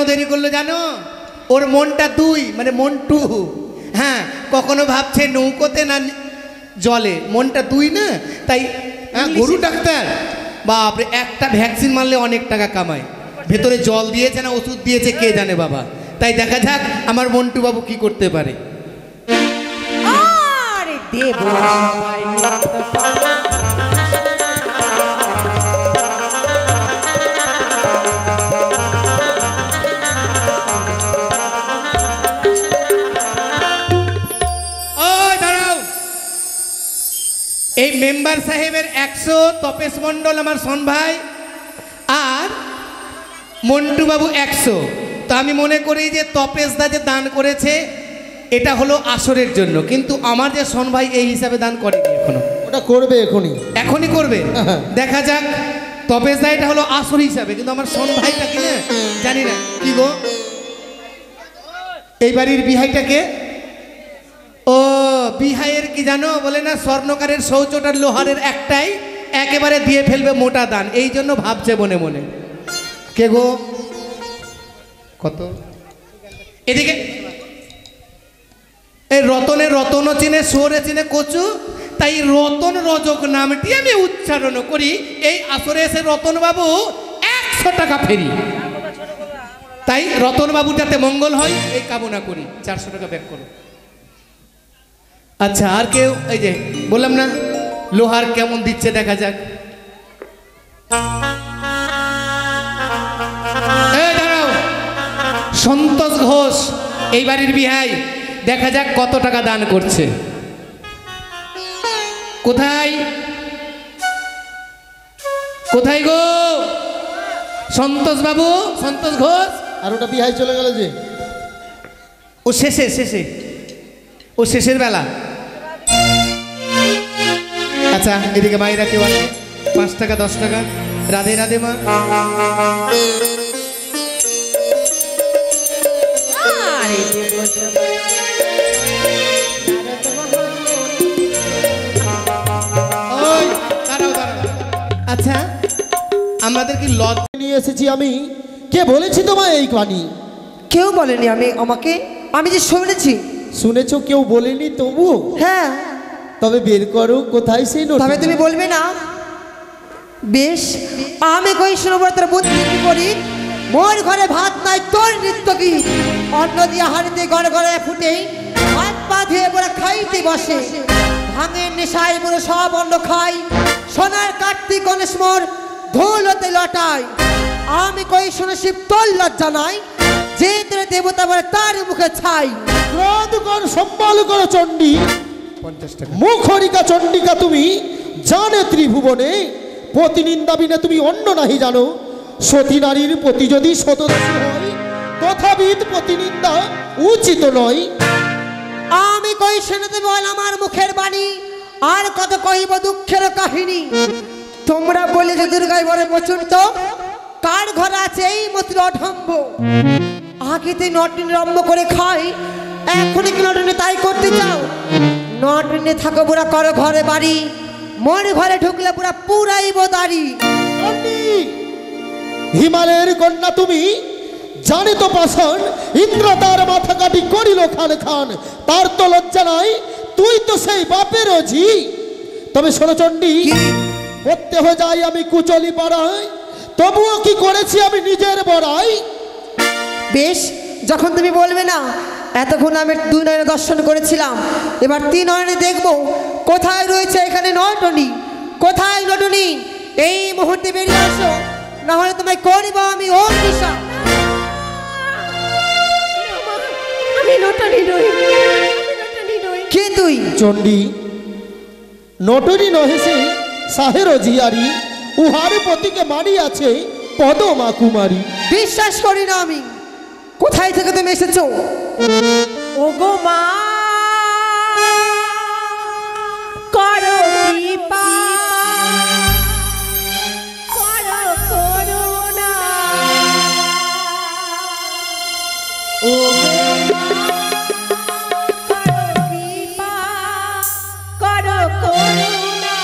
দেরি করলো জানো? ওর মনটা দুই, মানে মন্টু। হ্যাঁ, কখনো ভাবছে নৌকোতে না জলে, মনটা দুই না, তাই গরু ডাক্তার বাপরে, একটা ভ্যাকসিন মারলে অনেক টাকা কামায়। ভেতরে জল দিয়েছে না ওষুধ দিয়েছে কে জানে বাবা। তাই দেখা যাক আমার মন্টু বাবু কি করতে পারে। আরে দেব সবাই এই মেম্বার সাহেবের 100, তপেশ মণ্ডল আমার সন ভাই, আর মন্টু বাবু 100। তো আমি মনে করি যে তপেশ দা যে দান করেছে এটা হলো আসরের জন্য, কিন্তু আমার যে সন ভাই এই হিসাবে দান করেনি এখনো। ওটা করবে এখনই করবে, দেখা যাক। তপেশ দা এটা হলো আসর হিসাবে, কিন্তু আমার সন ভাইটা কি না জানি না। কি গো, এই বাড়ির বিহাইটাকে? ও বিহাইয়ের কি জানো, বলে না স্বর্ণকারের শৌচটার লোহারের একটাই, একেবারে দিয়ে ফেলবে মোটা দান, এই জন্য ভাবছে মনে মনে। কে গো, কত এদিকে? এই রতনের রতন চিনে, সোরে চিনে কচু, তাই রতন রজক নামটি আমি উচ্চারণ করি। এই আসরে এসে রতন বাবু 100 টাকা ফেরি, তাই রতন বাবু যাতে মঙ্গল হয় এই কামনা করি। 400 টাকা ব্যাক করো। আচ্ছা, আর কেউ? এই যে বললাম না লোহার কেমন দিচ্ছে দেখা যাক। দাঁড়াও, সন্তোষ ঘোষ এই বাড়ির বিহাই, দেখা যাক কত টাকা দান করছে। কোথায় কোথায় গো সন্তোষ বাবু, সন্তোষ ঘোষ? আর ওটা বিহাই চলে গেল যে, ও শেষে শেষে, ও শেষের বেলা। আচ্ছা, এদিকে মায়েরা কেউ আছে? 5 টাকা 10 টাকা। রাধে রাধে মা। ওই দাঁড়াও দাঁড়াও। আচ্ছা, আমাদের কি লজ্জা নিয়ে এসেছি আমি? কে বলেছি তোমায় এই কানি? কেউ বলেনি আমাকে, আমি যে শুনেছি। শুনেছো, কেউ বলেনি তবু? হ্যাঁ। তবে বের করো কোথায় সেই নোট। তবে তুমি বলবে না? বেশ, আমি কই শুনবর বুদ্ধি করি। মোর ঘরে ভাত নাই, তোর নৃত্য কি? অন্ন দিয়া হাড়িতে গড়ে গড়ে ফুটে, হাত পা ধুয়ে বলে খাইতে বসে। ভাঙের নেশায় বলে সব অন্ন খাই, সোনার কার্তিক গণেশ মোর ধুলোতে লটাই। আমি কই শুনে শিব তোর লজ্জা নাই, যে তোর দেবতা বলে তার মুখে ছাই। ক্রোধ কর, সম্বল করো চণ্ডী। 50 টাকা। মুখরিকা চণ্ডিকা তুমি, জানে ত্রিভুবনে প্রতিনিন্দা বিনে তুমি অন্য নাহি জানো। সতী নারীর প্রতি যদি শতদোষী হয়, তথাবিধ প্রতিনিন্দা উচিত নয়। আমি কই শুনতে বল আমার মুখের বাণী, আর কত কহিব দুঃখের কাহিনী। তোমরা বলে যে দুর্গায় বলে প্রচুর, কার ঘরে আছে এই মতির অঢম্ব? আগেতে নটিন রম্ব করে খাই, এখনই কি নটিনে তাই করতে চাও? নটিনে থাকো বুড়া, করো ঘরে বাড়ি, মোর ঘরে ঢুকলে বুড়া পুরাইব দাড়ি। চণ্ডী, হিমালয়ের কন্যা তুমি, জানে তো পাষাণ, ইন্দ্র তার মাথা কাটি করিল খান খান। তার তো লজ্জা নাই, তুই তো সেই বাপের ঝি। তবে শোনো চণ্ডী, পড়তে হয়ে যাই আমি কুচলি পাড়ায়, তবুও কি করেছি আমি নিজের বড়াই। বেশ, যখন তুমি বলবে না। এতক্ষণ আমি 2 নয়নে দর্শন করেছিলাম, এবার 3 নয়নে দেখবো কোথায় রয়েছে এখানে নটনি। কোথায় নটনি? এই মুহূর্তে বেরিয়ে আসো, না হলে তোমায় করিব আমি ওর দিশা। আমি নটনি নই। কে তুই? চণ্ডী, নটরি নহেছে সাহের জিয়ারি, উহার পতিকে মারি আছে পদমা কুমারী। বিশ্বাস করি না আমি। কোথায় থেকে তুমি এসেছো? ওগো মা, করো কৃপা, করো করুণা। ওগো মা, করো কৃপা, করো করুণা।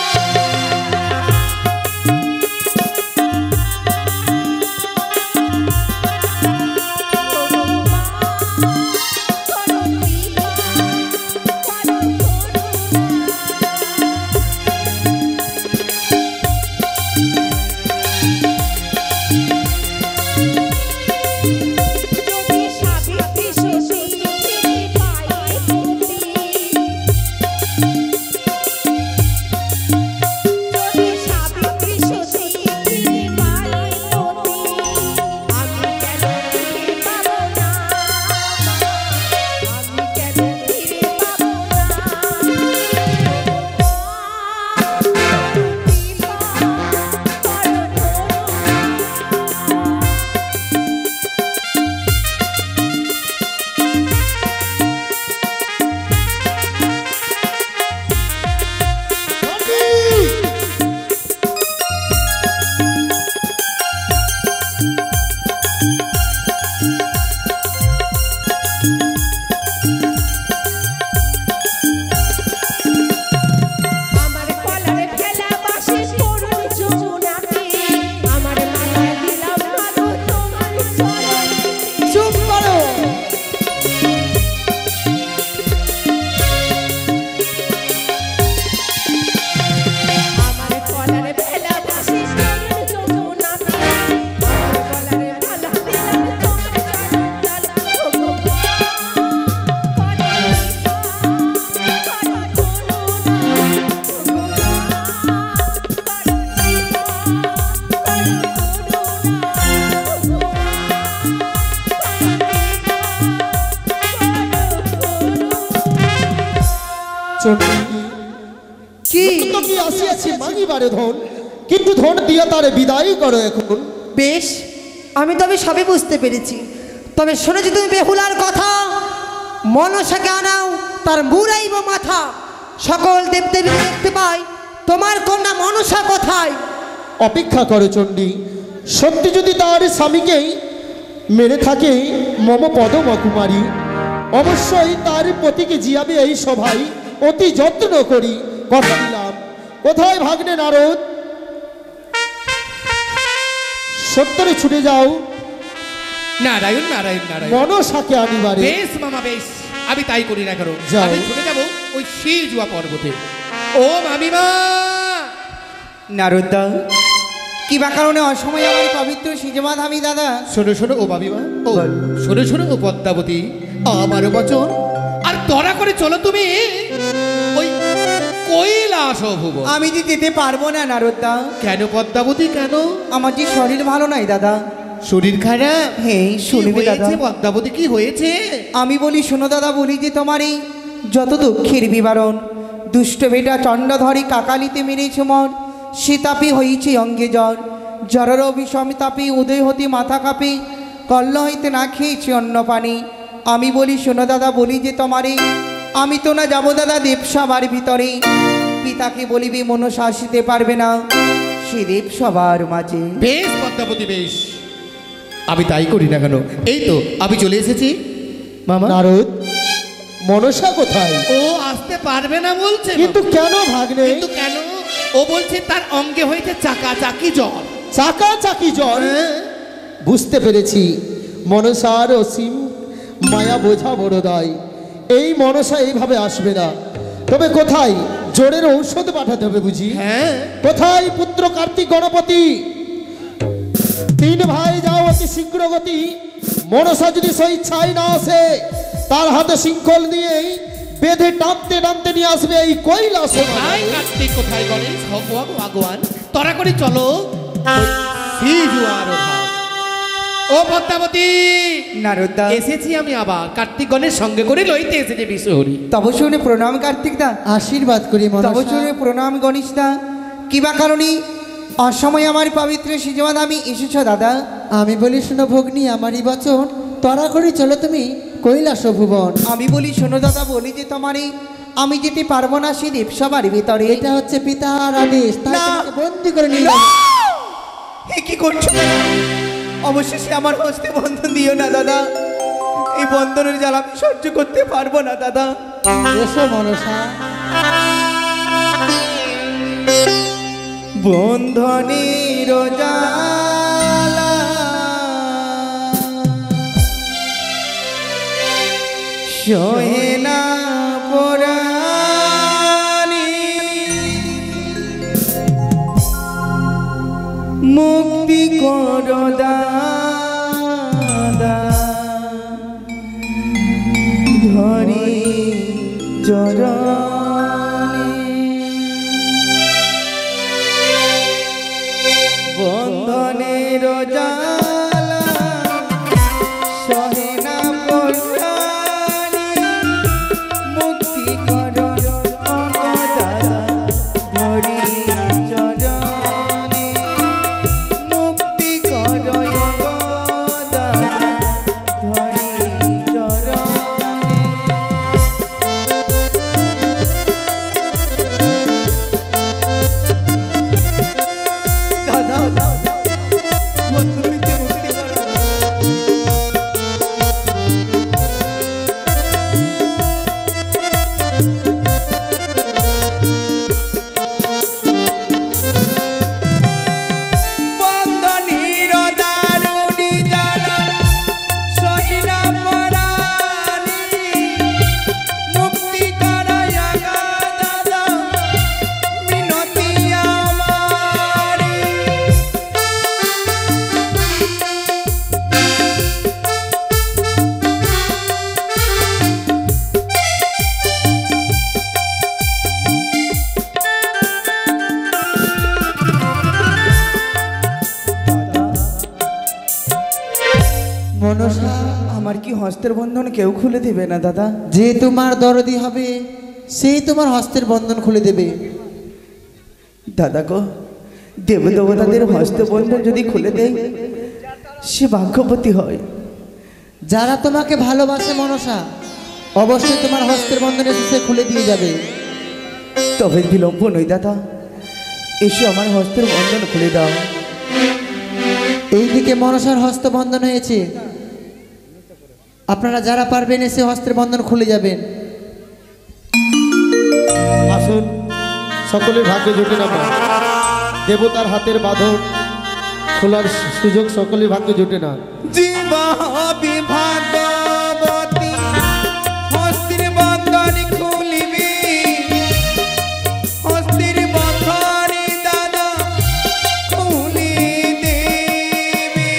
চন্ডী কি তো কি আসিয়াছি মাগিবারে ধন, কিন্তু ধন দিয়া তারে বিদায় করো এখন। বেশ, আমি তবে সবই বুঝতে পেরেছি। তবে শুনেছি তুমি বেহুলার কথা, মনসাকে আনাও, তার মুড়াইব মাথা। সকল দেবদেবী দেখতে পাই, তোমার কন্যা মনসা কোথায়? অপেক্ষা করো চণ্ডী, সত্যি যদি তার স্বামীকেই মেরে থাকে মম পদম কুমারী, অবশ্যই তার পতিকে জিয়াবে এই সভায় অতি যত্ন করি, কথা দিলাম। কোথায় ভাগ্নে নারদ? সত্তরে ছুটে যাও নারায়ণ নারায়ণ নারায়ণ। মনসাকে আনিবারে। বেশ মামা বেশ, আমি তাই করি না কেন, যাও। আমি চলে যাব ওই শিলজুয়া পর্বতে। ও মামিমা! নারদা, কি বা কারণে অসময়ে আমার পবিত্র সিজমা ধামি দাদা? শোনো শোনো ও মামিমা, ও শোনো শোনো ও পদ্মাবতী, আমারও বচন আর তরা করে চলো তুমি ওই কৈলাস ভুবন। আমি যে যেতে পারবো না নারদা। কেন পদ্মাবতী কেন? আমার যে শরীর ভালো নাই দাদা। শরীর খারাপ? হ্যাঁ, কি শুনবি দাদা। হয়েছে পদ্মাবতী, কি হয়েছে? আমি বলি শোনো দাদা, বলি যে তোমার এই যত দুঃখের বিবরণ, দুষ্ট বেটা চণ্ডধরি কাকালিতে মেরেছে মর, শীতাপি হয়েছে অঙ্গে জ্বর, জ্বরের বিষম তাপি উদয় হতে মাথা কাঁপে, কল্ল হইতে না খেয়েছি অন্ন পানি। আমি বলি শোনো দাদা, বলি যে তোমারে আমি তো না যাবো দাদা দেবসভার ভিতরে, পিতাকে বলিবি মনসা আসিতে পারবে না সে দেবসভার মাঝে। বেশ পদ্মাবতী বেশ, আমি তাই করি না কেন। এই তো আমি চলে এসেছি মামা। নারদ, মনসা কোথায়? ও আসতে পারবে না বলছে। কিন্তু মামা। কেন ভাগ্নে? কিন্তু কেন? ও বলছে তার অঙ্গে হয়েছে চাকা চাকি জ্বর। চাকা চাকি জ্বর? বুঝতে পেরেছি, মনসার অসীম মায়া বোঝা বড় দায়। এই মনসা এইভাবে আসবে না। তবে কোথায় জ্বরের ঔষধ পাঠাতে হবে বুঝি? হ্যাঁ, কোথায় পুত্র কার্তিক গণপতি? তিন ভাই যাও অতি শীঘ্র গতি। মনসা যদি স্বেচ্ছায় না আসে, তার হাতে শৃঙ্খল দিয়েই বেঁধে টানতে টানতে নিয়ে আসবে এই কৈলাস। কোথায় কার্তিক, কোথায় গণেশ, ভগবান ভগবান, তরা করে চলো ওই শিলজুয়ার ঘাট। ও পদ্মাবতী, নারদা, এসেছি আমি আবার কার্তিক গণের সঙ্গে করে লইতে এসেছে বিশ্বহরি। তব শুনে প্রণাম কার্তিক দা। আশীর্বাদ করি তব মনসা। শুনে প্রণাম গণেশ দা। কি বা কারণে অসময় আমার পবিত্র সিজমা ধামি এসেছ দাদা? আমি বলি শোনো ভগ্নী, আমারই বচন, তরা করে চলো তুমি কৈলাস ভুবন। আমি বলি শোনো দাদা, বলি যে তোমার এই আমি যেতে পারবো না সে দেবসভার ভিতরে। এটা হচ্ছে পিতার আদেশ, তাই না। তোমাকে বন্দি করে নিয়ে না! যাবো। এ কি করছো দাদা? অবশেষে আমার হস্তে বন্ধন দিও না দাদা। এই বন্ধনের জ্বালা আমি সহ্য করতে পারবো না দাদা। এসো মনসা। বন্ধনের জ্বালা সহে না পরাণী, মুক্তি কর দাদা, ধরি চরণে। বন্ধনের জ্বালা সহে না পরাণী, মুক্তি কর দাদা, ধরি চরণে, মুক্তি কর দাদা, ধরি চরণে। দাদা, বন্ধুমিত্রে মুক্তি করো। বন্ধনীর দারুণী জ্বালা সহি না পরাণী, মুক্তি করায়া দাদা, মিনতি আমারি। মনসা, আমার কি হস্তের বন্ধন কেউ খুলে দেবে না দাদা? যে তোমার দরদি হবে সেই তোমার হস্তের বন্ধন খুলে দেবে। দাদা গো, দেবদেবতাদের হস্তবন্ধন যদি খুলে দেয় সে ভাগ্যবতী হয়। যারা তোমাকে ভালোবাসে মনসা, অবশ্যই তোমার হস্তের বন্ধন এসে সে খুলে দিয়ে যাবে। তবে বিলম্ব নই দাদা, এসে আমার হস্তের বন্ধন খুলে দাও। এইদিকে মনসার হস্তবন্ধন হয়েছে, আপনারা যারা পারবেন এসে হস্তের বন্ধন খুলে যাবেন। আসুন, সকলের ভাগ্যে জোটে না মা। দেবতার হাতের বাঁধন খোলার সুযোগ সকলের ভাগ্যে জোটে না। জীবা বিভাগবতী হস্তির বন্ধন খুলিবি, হস্তির বন্ধন দাদা খুলি দেবি।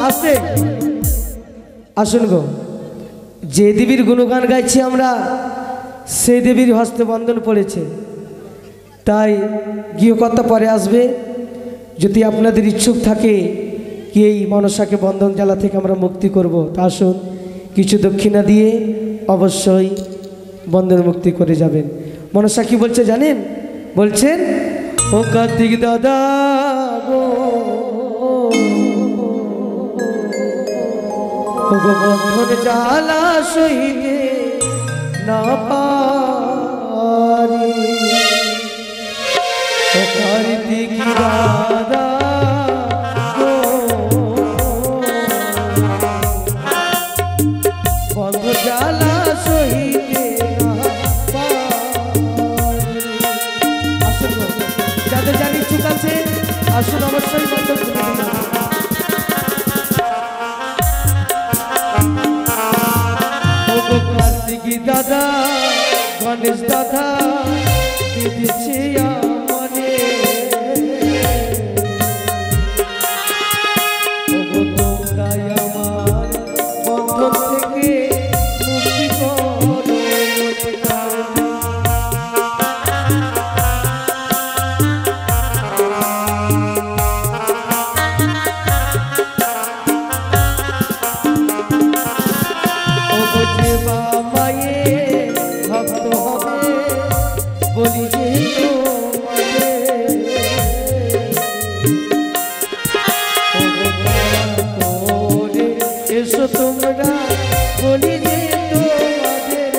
আসতে আসুন গো, যে দেবীর গুণগান গাইছি আমরা সেই দেবীর হস্তে বন্ধন পড়েছে, তাই গৃহকর্তা পরে আসবে। যদি আপনাদের ইচ্ছুক থাকে কি এই মনসাকে বন্ধন জ্বালা থেকে আমরা মুক্তি করব, তা আসুন কিছু দক্ষিণা দিয়ে অবশ্যই বন্ধন মুক্তি করে যাবেন। মনসা কি বলছে জানেন? বলছেন, ও কার্তিক দাদা গো, বন্ধন জ্বালা সইতে না পারি, ও কার্তিক দাদা গো, বন্ধন জ্বালা সইতে না পারি। আসুন যাদের জানি ইচ্ছুক আছে আসুন, অবশ্যই বন্ধন খুলে দিন। কার্তিক দাদা, গণেশ দাদা দিদিছে মনে, তোমরাই আমার বন্ধন থেকে মুক্তি করো। বলি যে এসো তোমরা, বলি যে তোমাদের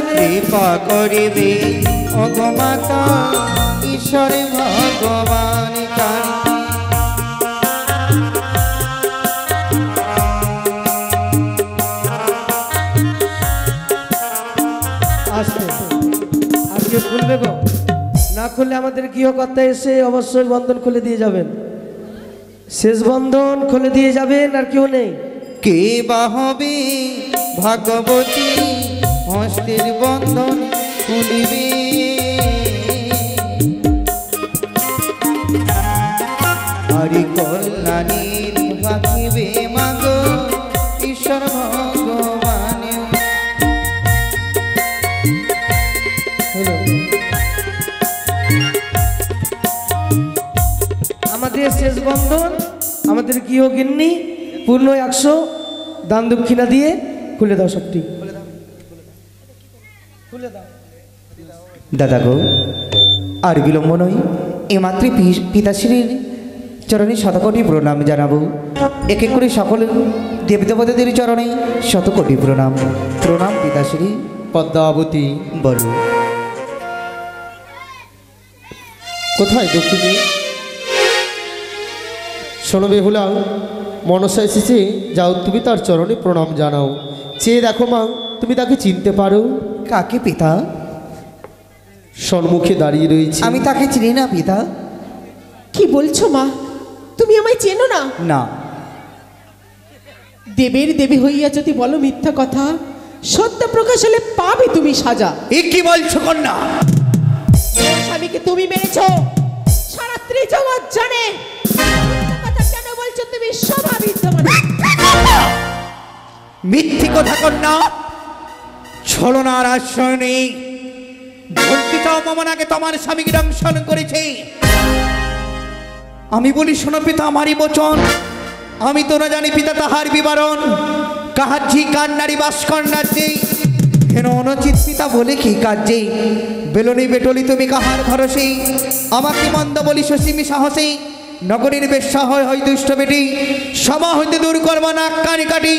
কৃপা করিবে অগমাতা ঈশ্বর ভগবান কারী। আজকে খুলবে গো, না খুললে আমাদের গৃহকর্তা এসে অবশ্যই বন্ধন খুলে দিয়ে যাবেন। শেষ বন্ধন খুলে দিয়ে যাবেন, আর কেউ নেই। কে বা হবে ভাগবতী হস্তের বন্ধন কুলিবে হরি কল্যাণীর রাখিবে মাগ ঈশ্বর ভগবান। আমাদের শেষ বন্ধন, আমাদের গৃহগিন্নি পূর্ণ 100 দান দক্ষিণা দিয়ে খুলে দাও সবটি। দাদা গো, আর বিলম্ব নয়, এমাত্র পিতাশ্রীর চরণে শতকোটি প্রণাম জানাবো। এক এক করে সকল দেবদেবতাদের চরণে শতকোটি প্রণাম। প্রণাম পিতাশ্রী। পদ্মাবতী, বলো কোথায় দক্ষিণী? শোনো বেহুলা, মনসা এসেছে, যাও তুমি তার চরণে প্রণাম জানাও। চেয়ে দেখো মা, তুমি তাকে চিনতে পারো? কাকে পিতা? সম্মুখে দাঁড়িয়ে রয়েছে। আমি তাকে চিনি না পিতা। কি বলছো মা? তুমি আমায় চেনো না? না। দেবের দেবী হইয়া যদি বলো মিথ্যা কথা, সত্য প্রকাশ হলে পাবে তুমি সাজা। এ কি বলছো কন্যা? স্বামীকে তুমি মেরেছো, সারা ত্রিজগৎ জানে। মিথ্যা কথা কেন বলছো তুমি? সভা বিদ্যমান। মিথ্যে কথা কন্যা, ছলনার আশ্রয় নেই। বলতে চাও মামনাকে তোমার স্বামীকে দংশন করেছে। আমি বলি শোনো পিতা, আমারই বচন। আমি তো না জানি পিতা তাহার বিবরণ। কাহার ঝি কার নারী বাস কর্ণার্যে হেন অনুচিত পিতা বলে কি কার্যে। বেলনি বেটলি তুমি কাহার ভরসে, আমাকে মন্দ বলি সসীমি সাহসে। নগরীর বেশ্যা হয় হয় দুষ্ট বেটি, সমা হইতে দূর করব নাক কান কাটি।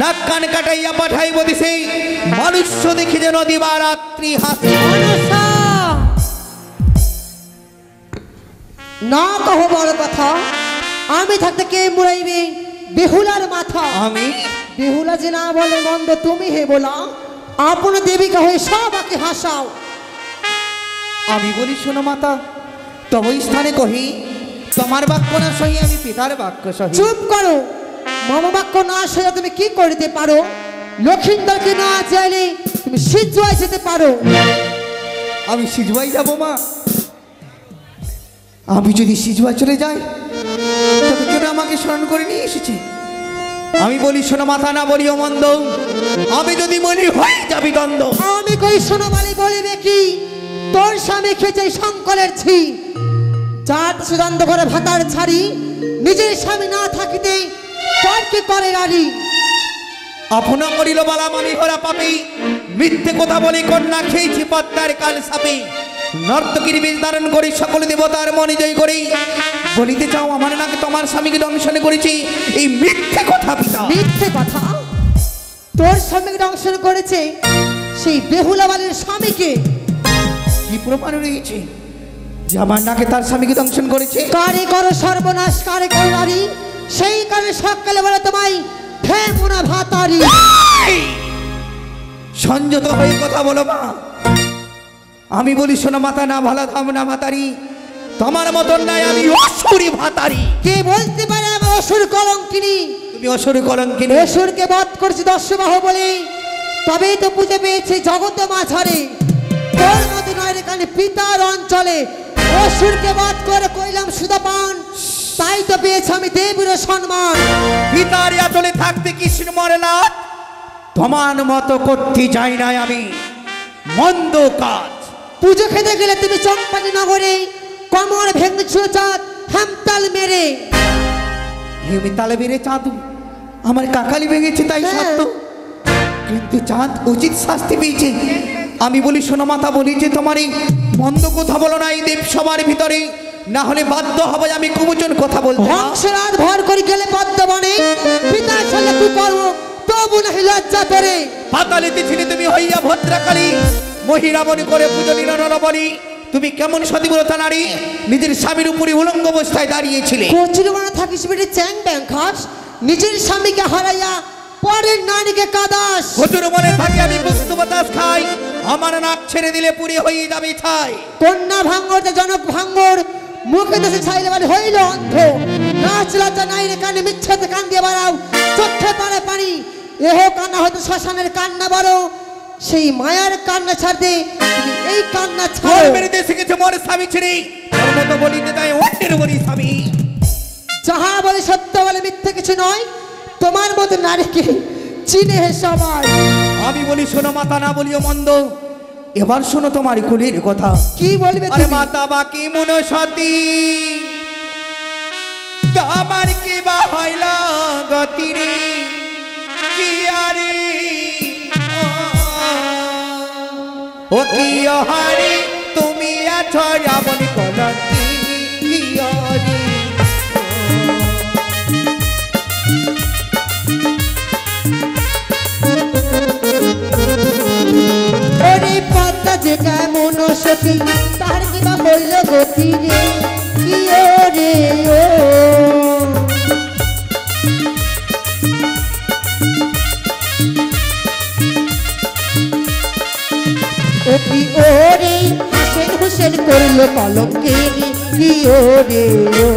নাক কান কাটাইয়া পাঠাইব দিছে, মানুষ দেখি যেন দিবা রাত্রি হাসি। না কহো বড় কথা, আমি থাকতে কে মুড়াইবে বেহুলার মাথা? আমি বেহুলা যে না বলে মন্দ তুমি হে বলা, আপন দেবিকা হয়ে সবাকে হাসাও। আমি বলি শোনো মাতা, তব স্থানে কহি তোমার বাক্য না সহি আমি পিতার বাক্য সহি। চুপ করো। মম বাক্য না সয়ে তুমি কি করিতে পারো? লক্ষিন্দরকে না চাইলে তুমি সিজুয়ায় যেতে পারো। আমি সিজুয়াই যাব মা? আমি যদি সিজুয়া চলে যাই, তবে কেন আমাকে স্মরণ করে নিয়ে এসেছে? আমি বলি শোনো মাথা, না বলিও মন্দ। আমি যদি মনে হয়ে যাবি দ্বন্দ্ব। আমি কই শোনো বলি বলিবে কি? তোর স্বামী খেয়েছে শঙ্করের ছি। জাত সুদন্দ করে ভাতার ছাড়ি, নিজের স্বামী না থাকিতে তোর কি করে নারী? আপনা করিল বালা মামি হরা পাপি, মিথ্যে কথা বলে কন্যা খেয়েছি পদ্মার কাল সাপে। নর্তকীর বেশ ধারণ করি সকল দেবতার মনে জয় করি। বলিতে চাও আমার নাকি তোমার স্বামীকে দংশন করেছি, এই মিথ্যে কথা পিতা। মিথ্যে কথা? তোর স্বামীকে দংশন করেছে সেই বেহুলা বালির স্বামীকে? কি প্রমাণ রয়েছে যে আমার নাকে তার স্বামীকে দংশন করেছে? কারে করো সর্বনাশ, কারে করো নারী, সেই কারণে সকালে বলে তোমায় ফেমুনা ভাতারি। সংযত হয়ে কথা বলো মা। আমি বলি শোনো মাতা, না ভালা ধাম না ভাতারি, তোমার মতন নাই আমি অসুরি ভাতারি। কে বলতে পারে আমি অসুর কলঙ্কিনী? তুমি অসুরি কলঙ্কিনী। অসুরকে বধ করছে দশবাহ বলে, তবেই তো পুজো পেয়েছে জগত মাঝারে। তোর মতো নয় রে কানে পিতার অঞ্চলে অসুরকে বধ করে কইলাম সুদাপান, তাই তো পেয়েছে আমি দেবীর সম্মান। পিতার আচলে থাকতে কৃষ্ণ মরে না, তোমার মতো করতে যাই নাই আমি মন্দ কাজ। পুজো খেতে গেলে তুমি চম্পানি নগরে কমর ভেঙেছ চাঁদ হেমতাল মেরে। হেমি তালে বেড়ে চাঁদ আমার কাকালি ভেঙেছে, তাই সত্য। কিন্তু চাঁদ উচিত শাস্তি পেয়েছে। আমি বলি শোনো মাতা, বলি যে তোমার এই মন্দ কথা বলো না এই দেব সবার ভিতরে, না হলে বাধ্য হবে আমি কুবচন কথা বলতে। হংসরাত ভর করে গেলে পদ্মবনে পিতার সঙ্গে কুকর্ম তবু নাহি লজ্জা করে। পাতালিতে ছিলে তুমি হইয়া ভদ্রাকালী, মহিরাবনী করে পুজো নিরবনী। তুমি কেমন সতীব্রতা নারী, নিজের স্বামীর উপরে উলঙ্গ অবস্থায় দাঁড়িয়েছিলে। কচুর বানা থাকিস বেটে চ্যাং ব্যাং খাস, নিজের স্বামীকে হারাইয়া পরের নারীকে কাদাস। কচুর মনে থাকে আমি পুষ্প বাতাস খাই, আমার নাক ছেড়ে দিলে পুড়ে হয়ে যাবে ছাই। কন্যা ভাঙ্গর জনক ভাঙ্গর মুখে দেশে ছাইলে বলে হইল অন্ধ। নাচ লজ্জা নাই রে কানে মিথ্যাতে কান দিয়ে বাড়াও, চোখে পড়ে পানি। এহ কান্না হয়তো শ্মশানের কান্না বড়, সেই মায়ার কান্না ছাড়তে তুমি এই কান্না তোর ছাড়ো। মেরেতে শিখেছে মোর স্বামী ছেড়ে তোর মতো বলিতে তাই অন্যের বলি স্বামী। যাহা বলে সত্য বলে মিথ্যে কিছু নয়, তোমার মতো নারীকে চিনে সবাই। আমি বলি শোনো মাতা, না বলিও মন্দ। এবার শোনো তোমার কুলের কথা। কি বলবে আরে তুমি? মাতা বাকি মনসতী তোমার কি বা হইল গতি রে কি আরে ও কি হারে তুমি আছো রাবণ কলঙ্কি কি আরে ওরে পদ্মা যে কেমন সতী তার কিবা হইল গতি রে কি ও রে ও। ও কি ও রে হাসেন হুসেন করল কলঙ্কে রে কি ও রে ও।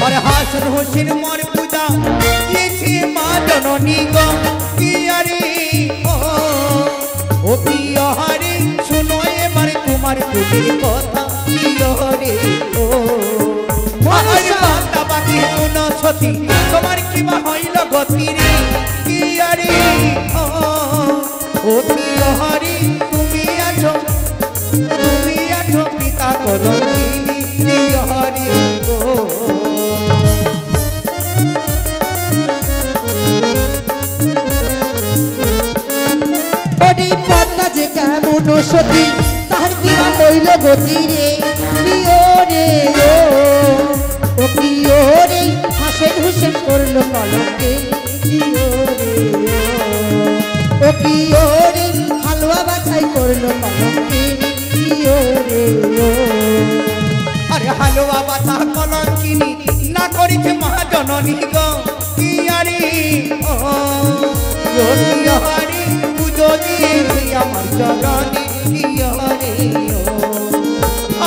আরে হাসন হোসেন মোর পূজা দিয়েছে মা জননী গো কি আরে ও কি হারে শুনো এবার তোমার কুলের কথা কি হরে ও আরে মাতা বাকি মনসতী তোমার কি বা হইল গতি রে কি আরে ও কি হারে তুমি আছো পিতা কলঙ্কিনী কি হরে ও। ওরে পদ্মা যে কেমন সতী তার কিবা হইল গতি রে কি ও রে ও। ও কি ও রে হাসেন হুসেন করল কলঙ্কে কি ও রে ও। ও কি ও রে হালুয়া বাছাই করল কলঙ্কে কি ও রে ও। আরে হালুয়া বাতা কলঙ্কিনী না করিতে মহাজননী গো কি আরে ও কি হারে পুজো দিয়েছি আমার জননী কি হারে ও।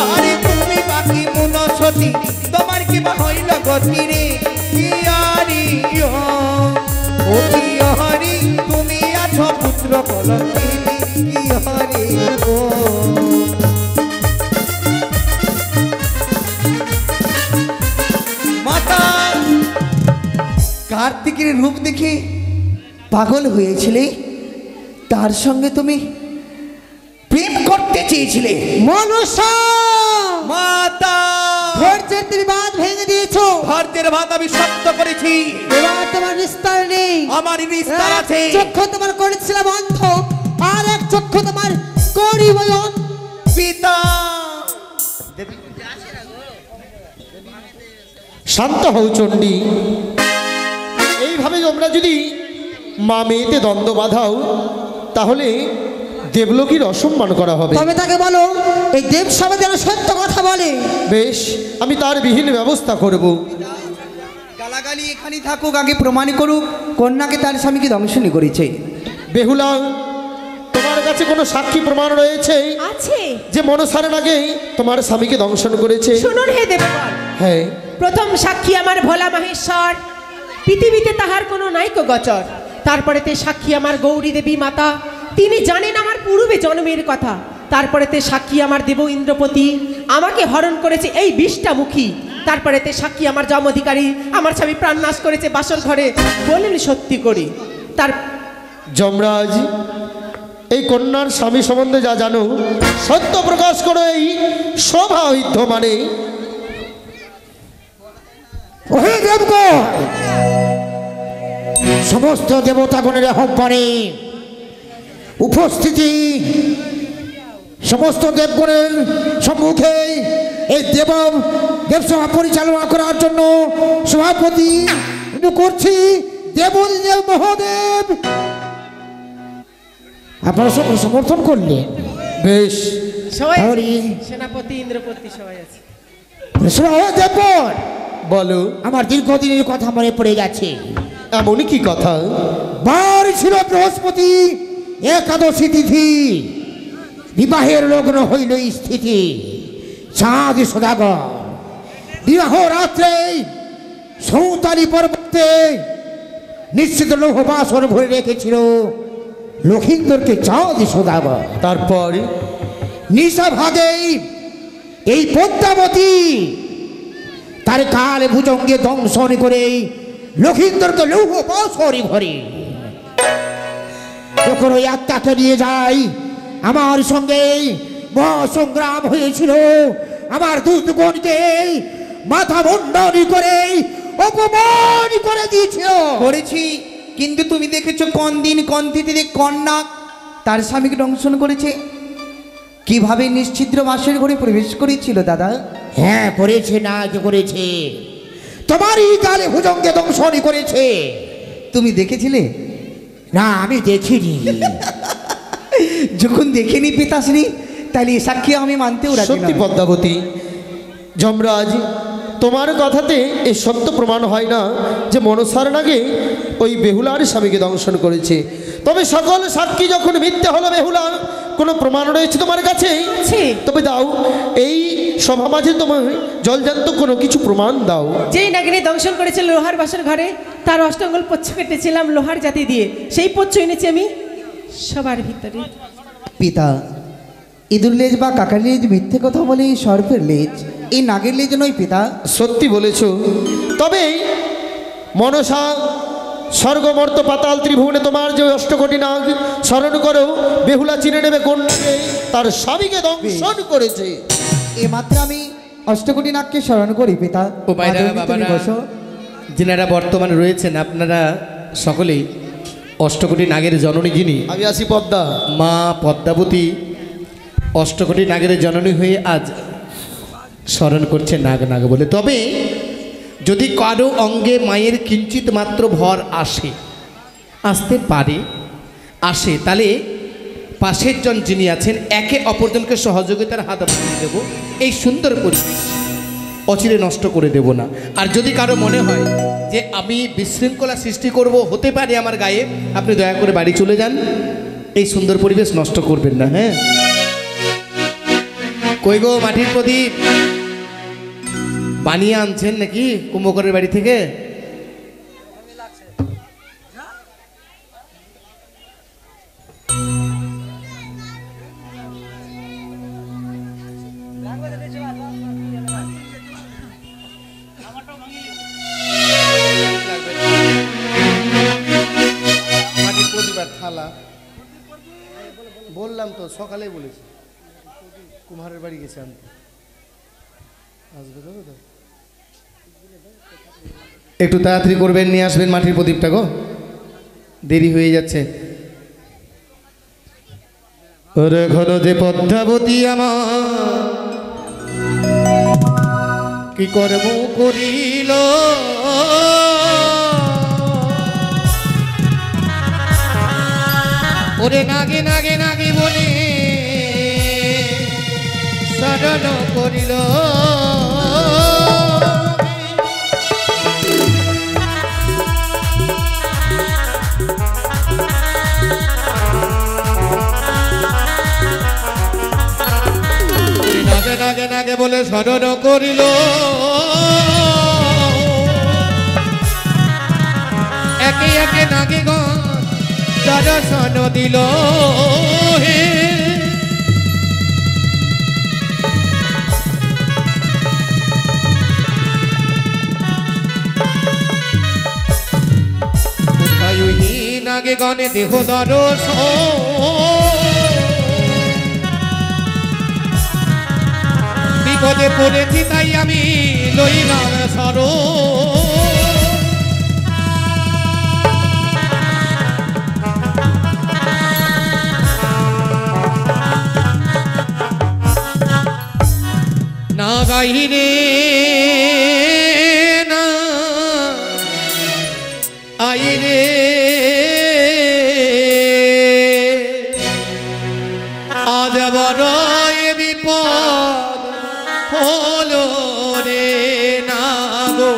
আরে তুমি বাকি মনসতী তোমার কি বা হইল গতি রে কি আরে ও কি হারে তুমি আছো পুত্র কলঙ্কিনী কি হারে ও। মাতা কার্তিকের রূপ দেখে পাগল হয়েছিলে, তার সঙ্গে তুমি প্রেম করতে চেয়েছিলে। মনসা মাতা ধৈর্যের তুমি বাঁধ ভেঙে দিয়েছো। ভারতের ভাত আমি সত্য করেছি, এবার তোমার নিস্তার নেই। আমার বিস্তার আছে। এক চক্ষু তোমার করেছিলাম অন্ধ, আর এক চক্ষু তোমার করিব অন্ধ। পিতা শান্ত হও চণ্ডী। এইভাবে তোমরা যদি মা মেয়েতে দ্বন্দ্ব বাঁধাও তাহলে দেবলোকের অসম্মান করা হবে। তবে তাকে বলো এই দেব সভা যেন সত্য কথা বলে। বেশ, আমি তার বিহীন ব্যবস্থা করব। গালাগালি এখানেই থাকুক, আগে প্রমাণ করুক কন্যাকে তার স্বামীকে দংশনী করেছে। বেহুলা, তোমার কাছে কোনো সাক্ষী প্রমাণ রয়েছে আছে। যে মনসার আগে তোমার স্বামীকে দংশন করেছে? শুনুন হে দেবগণ, হ্যাঁ। প্রথম সাক্ষী আমার ভোলা মহেশ্বর, পৃথিবীতে তাহার কোনো নাইকো গচর। তারপরেতে সাক্ষী আমার গৌরী দেবী মাতা, তিনি জানেন আমার পূর্বে জন্মের কথা। তারপরেতে সাক্ষী আমার দেব ইন্দ্রপতি, আমাকে হরণ করেছে এই 20টা মুখী। তারপরেতে সাক্ষী আমার জম অধিকারী, আমার স্বামী প্রাণ নাশ করেছে বাসর ঘরে, বলেন সত্যি করি। তার যমরাজ, এই কন্যার স্বামী সম্বন্ধে যা জানো সত্য প্রকাশ করো। এই সভাহিত মানে ওহে দেবগণ, সমস্ত দেবতাগণের আহ্বানে উপস্থিতি, সমস্ত দেবগণের সম্মুখে এই দেবসভা পরিচালনা করার জন্য সভাপতি করছি দেবল দেব মহাদেব। আপনারা সকল সমর্থন করলেন। বেশ, সবাই তাহলে সেনাপতি ইন্দ্রপতি সবাই আছে। দেবগণ, বলো। আমার দীর্ঘদিনের কথা মনে পড়ে গেছে। এমনই কি কথা? বার ছিল বৃহস্পতি একাদশী তিথি, বিবাহের লগ্ন হইল স্থিতি। চাঁদ সদাগর বিবাহ রাত্রে সৌতালি পর্বতে নিশ্চিত লৌহবাসন ভরে রেখেছিল লক্ষিন্দরকে চাঁদ সদাগর। তারপর নিশা ভাগে এই পদ্মাবতী তার কাল ভুজঙ্গে দংশন করে লক্ষিন্দরকে লৌহবাসরে ভরে যখন ওই আত্মাকে নিয়ে যাই আমার সঙ্গে মহাসংগ্রাম হয়েছিল। আমার দুধগণকে মাথা মুন্ডনি করে অপমান করে দিয়েছিল। করেছি, কিন্তু তুমি দেখেছো কোন দিন কোন তিথিতে কন্যা তার স্বামীকে দংশন করেছে? কিভাবে নিশ্চিদ্র বাসের ঘরে প্রবেশ করেছিল দাদা? হ্যাঁ করেছে, না কি করেছে? তোমারই কালে ভুজঙ্গে দংশন করেছে। তুমি দেখেছিলে? না আমি দেখিনি। যখন দেখিনি পিতাশ্রী, তাহলে এ সাক্ষী আমি মানতেও রাজি সত্যি নই। পদ্মাবতী, যমরাজ তোমার কথাতে এ সত্য প্রমাণ হয় না যে মনসার নাগে ওই বেহুলার স্বামীকে দংশন করেছে। তবে সকল সাক্ষী যখন মিথ্যে হলো বেহুলার, কোনো প্রমাণ রয়েছে তোমার কাছে? তবে দাও, এই সভা মাঝে তোমার জলজান্ত কোনো কিছু প্রমাণ দাও। যেই নাগিনী দংশন করেছিল লোহার বাসর ঘরে, তার অষ্টঙ্গল পচ্ছ কেটেছিলাম লোহার জাতি দিয়ে। সেই পচ্ছ এনেছি আমি সবার ভিতরে। পিতা, ইঁদুর লেজ বা কাকার লেজ মিথ্যে কথা বলে সর্পের লেজ, এই নাগের লেজ নয় পিতা। সত্যি বলেছ। তবে মনসা স্বর্গমর্ত পাতাল ত্রিভুবনে তোমার যে অষ্টকোটি নাগ স্মরণ করো, বেহুলা চিনে নেবে কোন নাগে তার স্বামীকে দংশন করেছে। এমাত্র আমি অষ্টকোটি নাগকে স্মরণ করি পিতা। ও ভাইরা, মাধবী, তুমি বাবারা, বসো। যিনারা বর্তমানে রয়েছেন আপনারা সকলেই অষ্টকোটি নাগের জননী যিনি আমি আসি পদ্মা। মা পদ্মাবতী অষ্টকোটি নাগের জননী হয়ে আজ স্মরণ করছে নাগ নাগ বলে। তবে যদি কারো অঙ্গে মায়ের কিঞ্চিত মাত্র ভর আসতে পারে আসে, তাহলে পাশের জন যিনি আছেন একে অপরজনকে সহযোগিতার হাত বাড়িয়ে দেব। এই সুন্দর পরিবেশ অচিরে নষ্ট করে দেব না। আর যদি কারো মনে হয় যে আমি বিশৃঙ্খলা সৃষ্টি করব, হতে পারে আমার গায়ে, আপনি দয়া করে বাড়ি চলে যান। এই সুন্দর পরিবেশ নষ্ট করবেন না। হ্যাঁ, কই গো মাটির প্রদীপ বানিয়ে আনছেন নাকি কুম্ভকরের বাড়ি থেকে? মাটির প্রদীপ আর থালা বললাম তো, সকালে বলেছি কুমারের বাড়ি গেছে আনতে। আসবে তো? একটু তাড়াতাড়ি করবেন, নিয়ে আসবেন মাটির প্রদীপটা গো, দেরি হয়ে যাচ্ছে। ওরে ঘন যে পদ্মাবতী আমার কি কর্ম করিল, ওরে নাগে নাগে নাগে বলে সাধন করিল। নাগে নাগে নাগে বলে সাধন করিল, একে একে নাগে গণ দর্শন দিল। হে নাগে গণে দেহ দর্শন, বিপদে পড়েছি তাই আমি লইলাম শরণ। না গাইরে না আইরে আজ বড় বিপদ হলো রে না গো।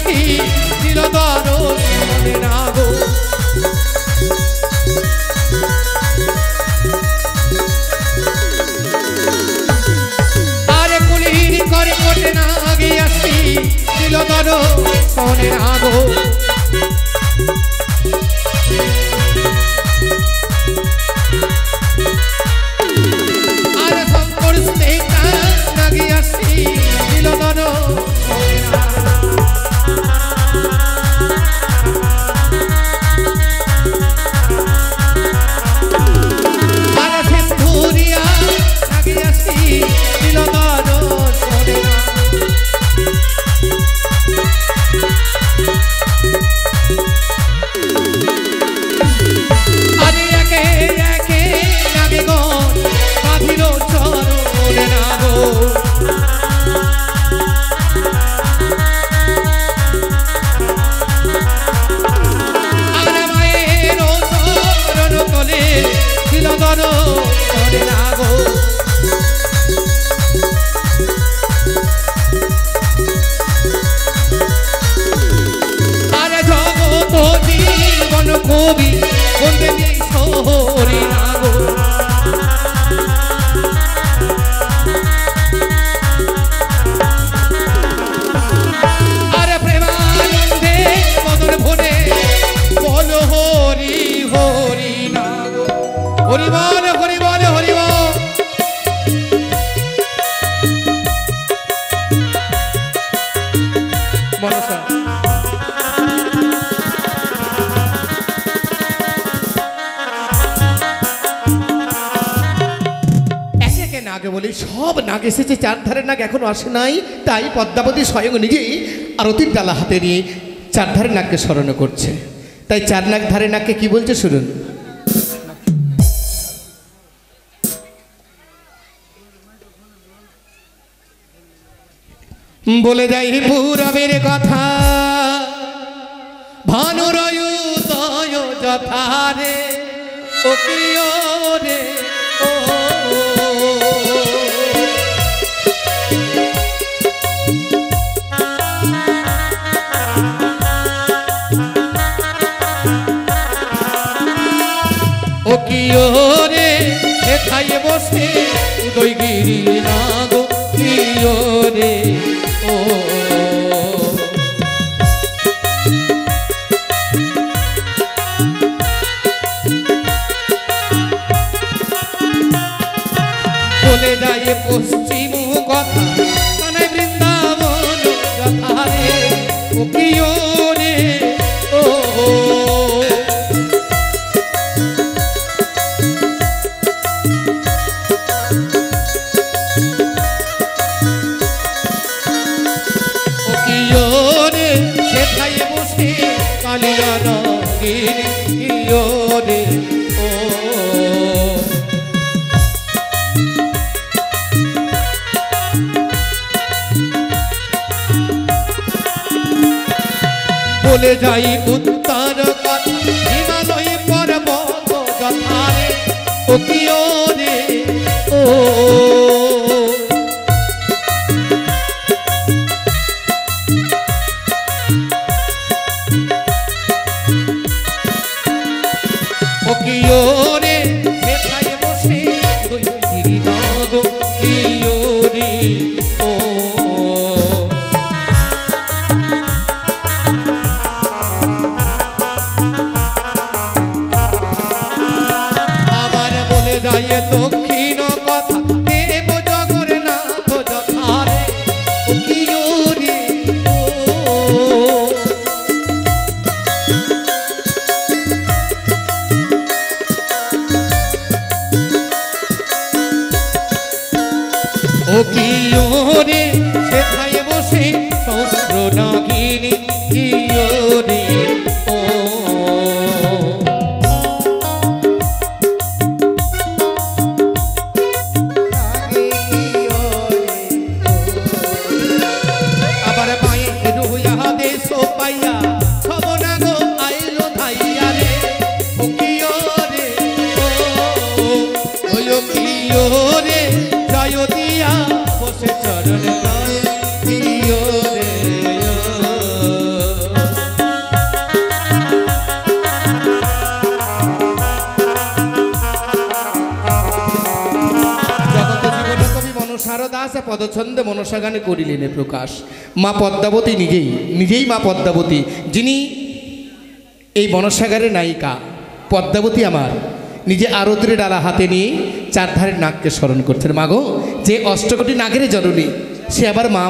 আসি দিল দর্শনে না গো আরে কুলির করে কোটে না আগে আসি দিল দর্শনে না গো কবি বলতে নেই শহরে না গো আরে প্রেমানন্দে মদন ভরে বলো হরি হরি না গো হরি বল হরি বল হরি বল মনসা নাগে বলি সব নাগ এসেছে চার ধারের নাগ এখনো আসে নাই তাই পদ্মাবতী স্বয়ং নিজেই আরতির ডালা হাতে নিয়ে চার ধারের নাগকে স্মরণ করছে তাই চার নাগ ধারে নাগকে কি বলছে শুনুন বলে যাই পুরবের কথা ভানুরয়ুদয় যথারে ও প্রিয় রে ও রে সেথাই বসে উদয়গিরি নাগ প্রিয় রে ও বলে যায় পশ্চিম কথা কানাই বৃন্দাবন যথারে ও প্রিয় রে ও বলে যাই উত্তর কথা হিমালয় পর্বত যথারে ও প্রিয় রে ও রে সেথায় বসে উদয়গিরি নাগ প্রিয় রে ও যায় দক্ষিণ কথা দেব জগন্নাথ যথারে ও প্রিয় রে ও প্রিয় রে সেথায় বসে সহস্র নাগিনী প্রিয় রে ও চরণ প্রিয় রে ভাষা পদছন্দে মনসা গানে করিলেন প্রকাশ। মা পদ্মাবতী নিজেই মা পদ্মাবতী, যিনি এই মনসাগারের নায়িকা। পদ্মাবতী আমার নিজে আরতির ডালা হাতে নিয়ে চারধারের নাগকে স্মরণ করছেন। মাগো, যে অষ্টকোটি নাগের জননী, সে আবার মা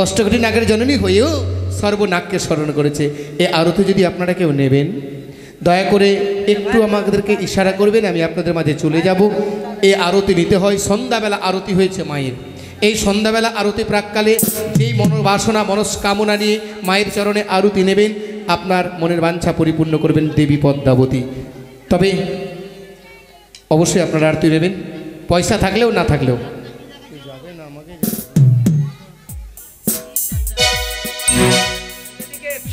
অষ্টকোটি নাগের জননী হয়েও সর্বনাগকে স্মরণ করেছে। এই আরতি যদি আপনারা কেউ নেবেন, দয়া করে একটু আমাদেরকে ইশারা করবেন, আমি আপনাদের মাঝে চলে যাব। এই আরতি নিতে হয়, সন্ধ্যাবেলা আরতি হয়েছে মায়ের। এই সন্ধ্যাবেলা আরতি প্রাককালে যেই মনোবাসনা মনস্কামনা নিয়ে মায়ের চরণে আরতি নেবেন, আপনার মনের বাঞ্ছা পরিপূর্ণ করবেন দেবী পদ্মাবতী। তবে অবশ্যই আপনারা আরতি নেবেন, পয়সা থাকলেও না থাকলেও।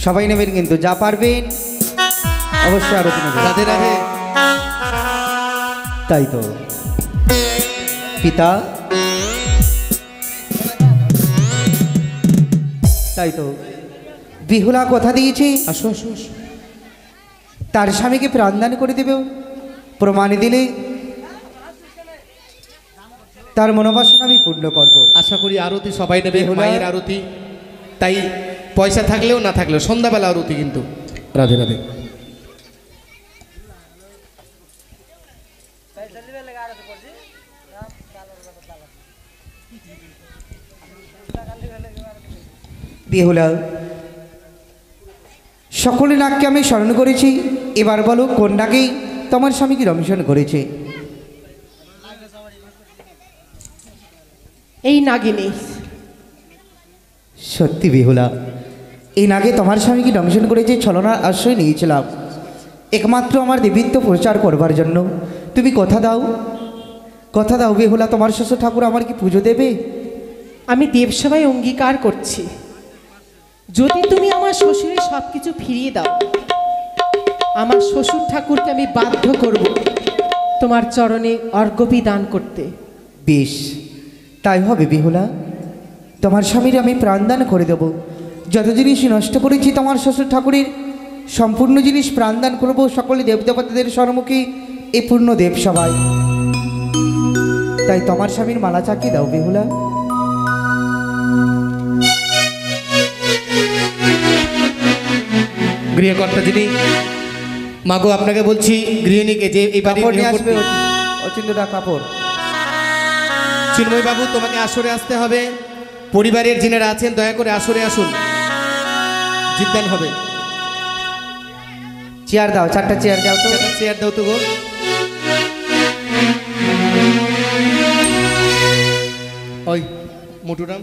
সবাই নেবেন কিন্তু, যা পারবেন অবশ্যই আরতি নেবেন। রাধে রাধে। তাই তো পিতা, তাই তো বিহুলা কথা দিয়েছি আসো আসো আসো। তার স্বামীকে প্রাণদান করে দেবে, প্রমাণ দিলে তার মনোবাসনা আমি পূর্ণ করব। আশা করি আরতি সবাই নেবে, মায়ের আরতি। তাই পয়সা থাকলেও না থাকলেও সন্ধ্যাবেলা আরতি কিন্তু। রাধে রাধে। বিহুলা, সকলে নাককে আমি স্মরণ করেছি, এবার বলো কোন নাকেই তোমার স্বামীকে দংশন করেছে? এই নাগিনী। সত্যি বিহুলা, এই নাগে তোমার স্বামীকে দংশন করেছে, ছলনার আশ্রয় নিয়েছিলাম একমাত্র আমার দেবীত্ব প্রচার করবার জন্য। তুমি কথা দাও, কথা দাও বিহুলা, তোমার শ্বশুর ঠাকুর আমার কি পুজো দেবে? আমি দেবসভায় অঙ্গীকার করছি, যদি তুমি আমার শ্বশুরের সব কিছু ফিরিয়ে দাও, আমার শ্বশুর ঠাকুরকে আমি বাধ্য করব তোমার চরণে অর্ঘ্য দান করতে। বেশ, তাই হবে বিহুলা, তোমার স্বামীর আমি প্রাণদান করে দেব। যত জিনিস নষ্ট করেছি তোমার শ্বশুর ঠাকুরের সম্পূর্ণ জিনিস প্রাণদান করব সকলে দেবদেবতাদের সম্মুখে এই পূর্ণ দেবসভায়। তাই তোমার স্বামীর মালা চাকিয়ে দাও বিহুলা। গৃহকর্তা যিনি, মাগো আপনাকে বলছি, গৃহিণীকে যে এই বাড়ির কাপড় নিয়ে আসবে গৃহকর্ত্রী। অচিন্তদা, কাপড়। চিন্ময় বাবু, তোমাকে আসরে আসতে হবে। পরিবারের যিনারা আছেন দয়া করে আসরে আসুন, জিদ্দান হবে। চেয়ার দাও, 4টা চেয়ার দাও তো। চেয়ার দাও তো গো। ওই মোটুরাম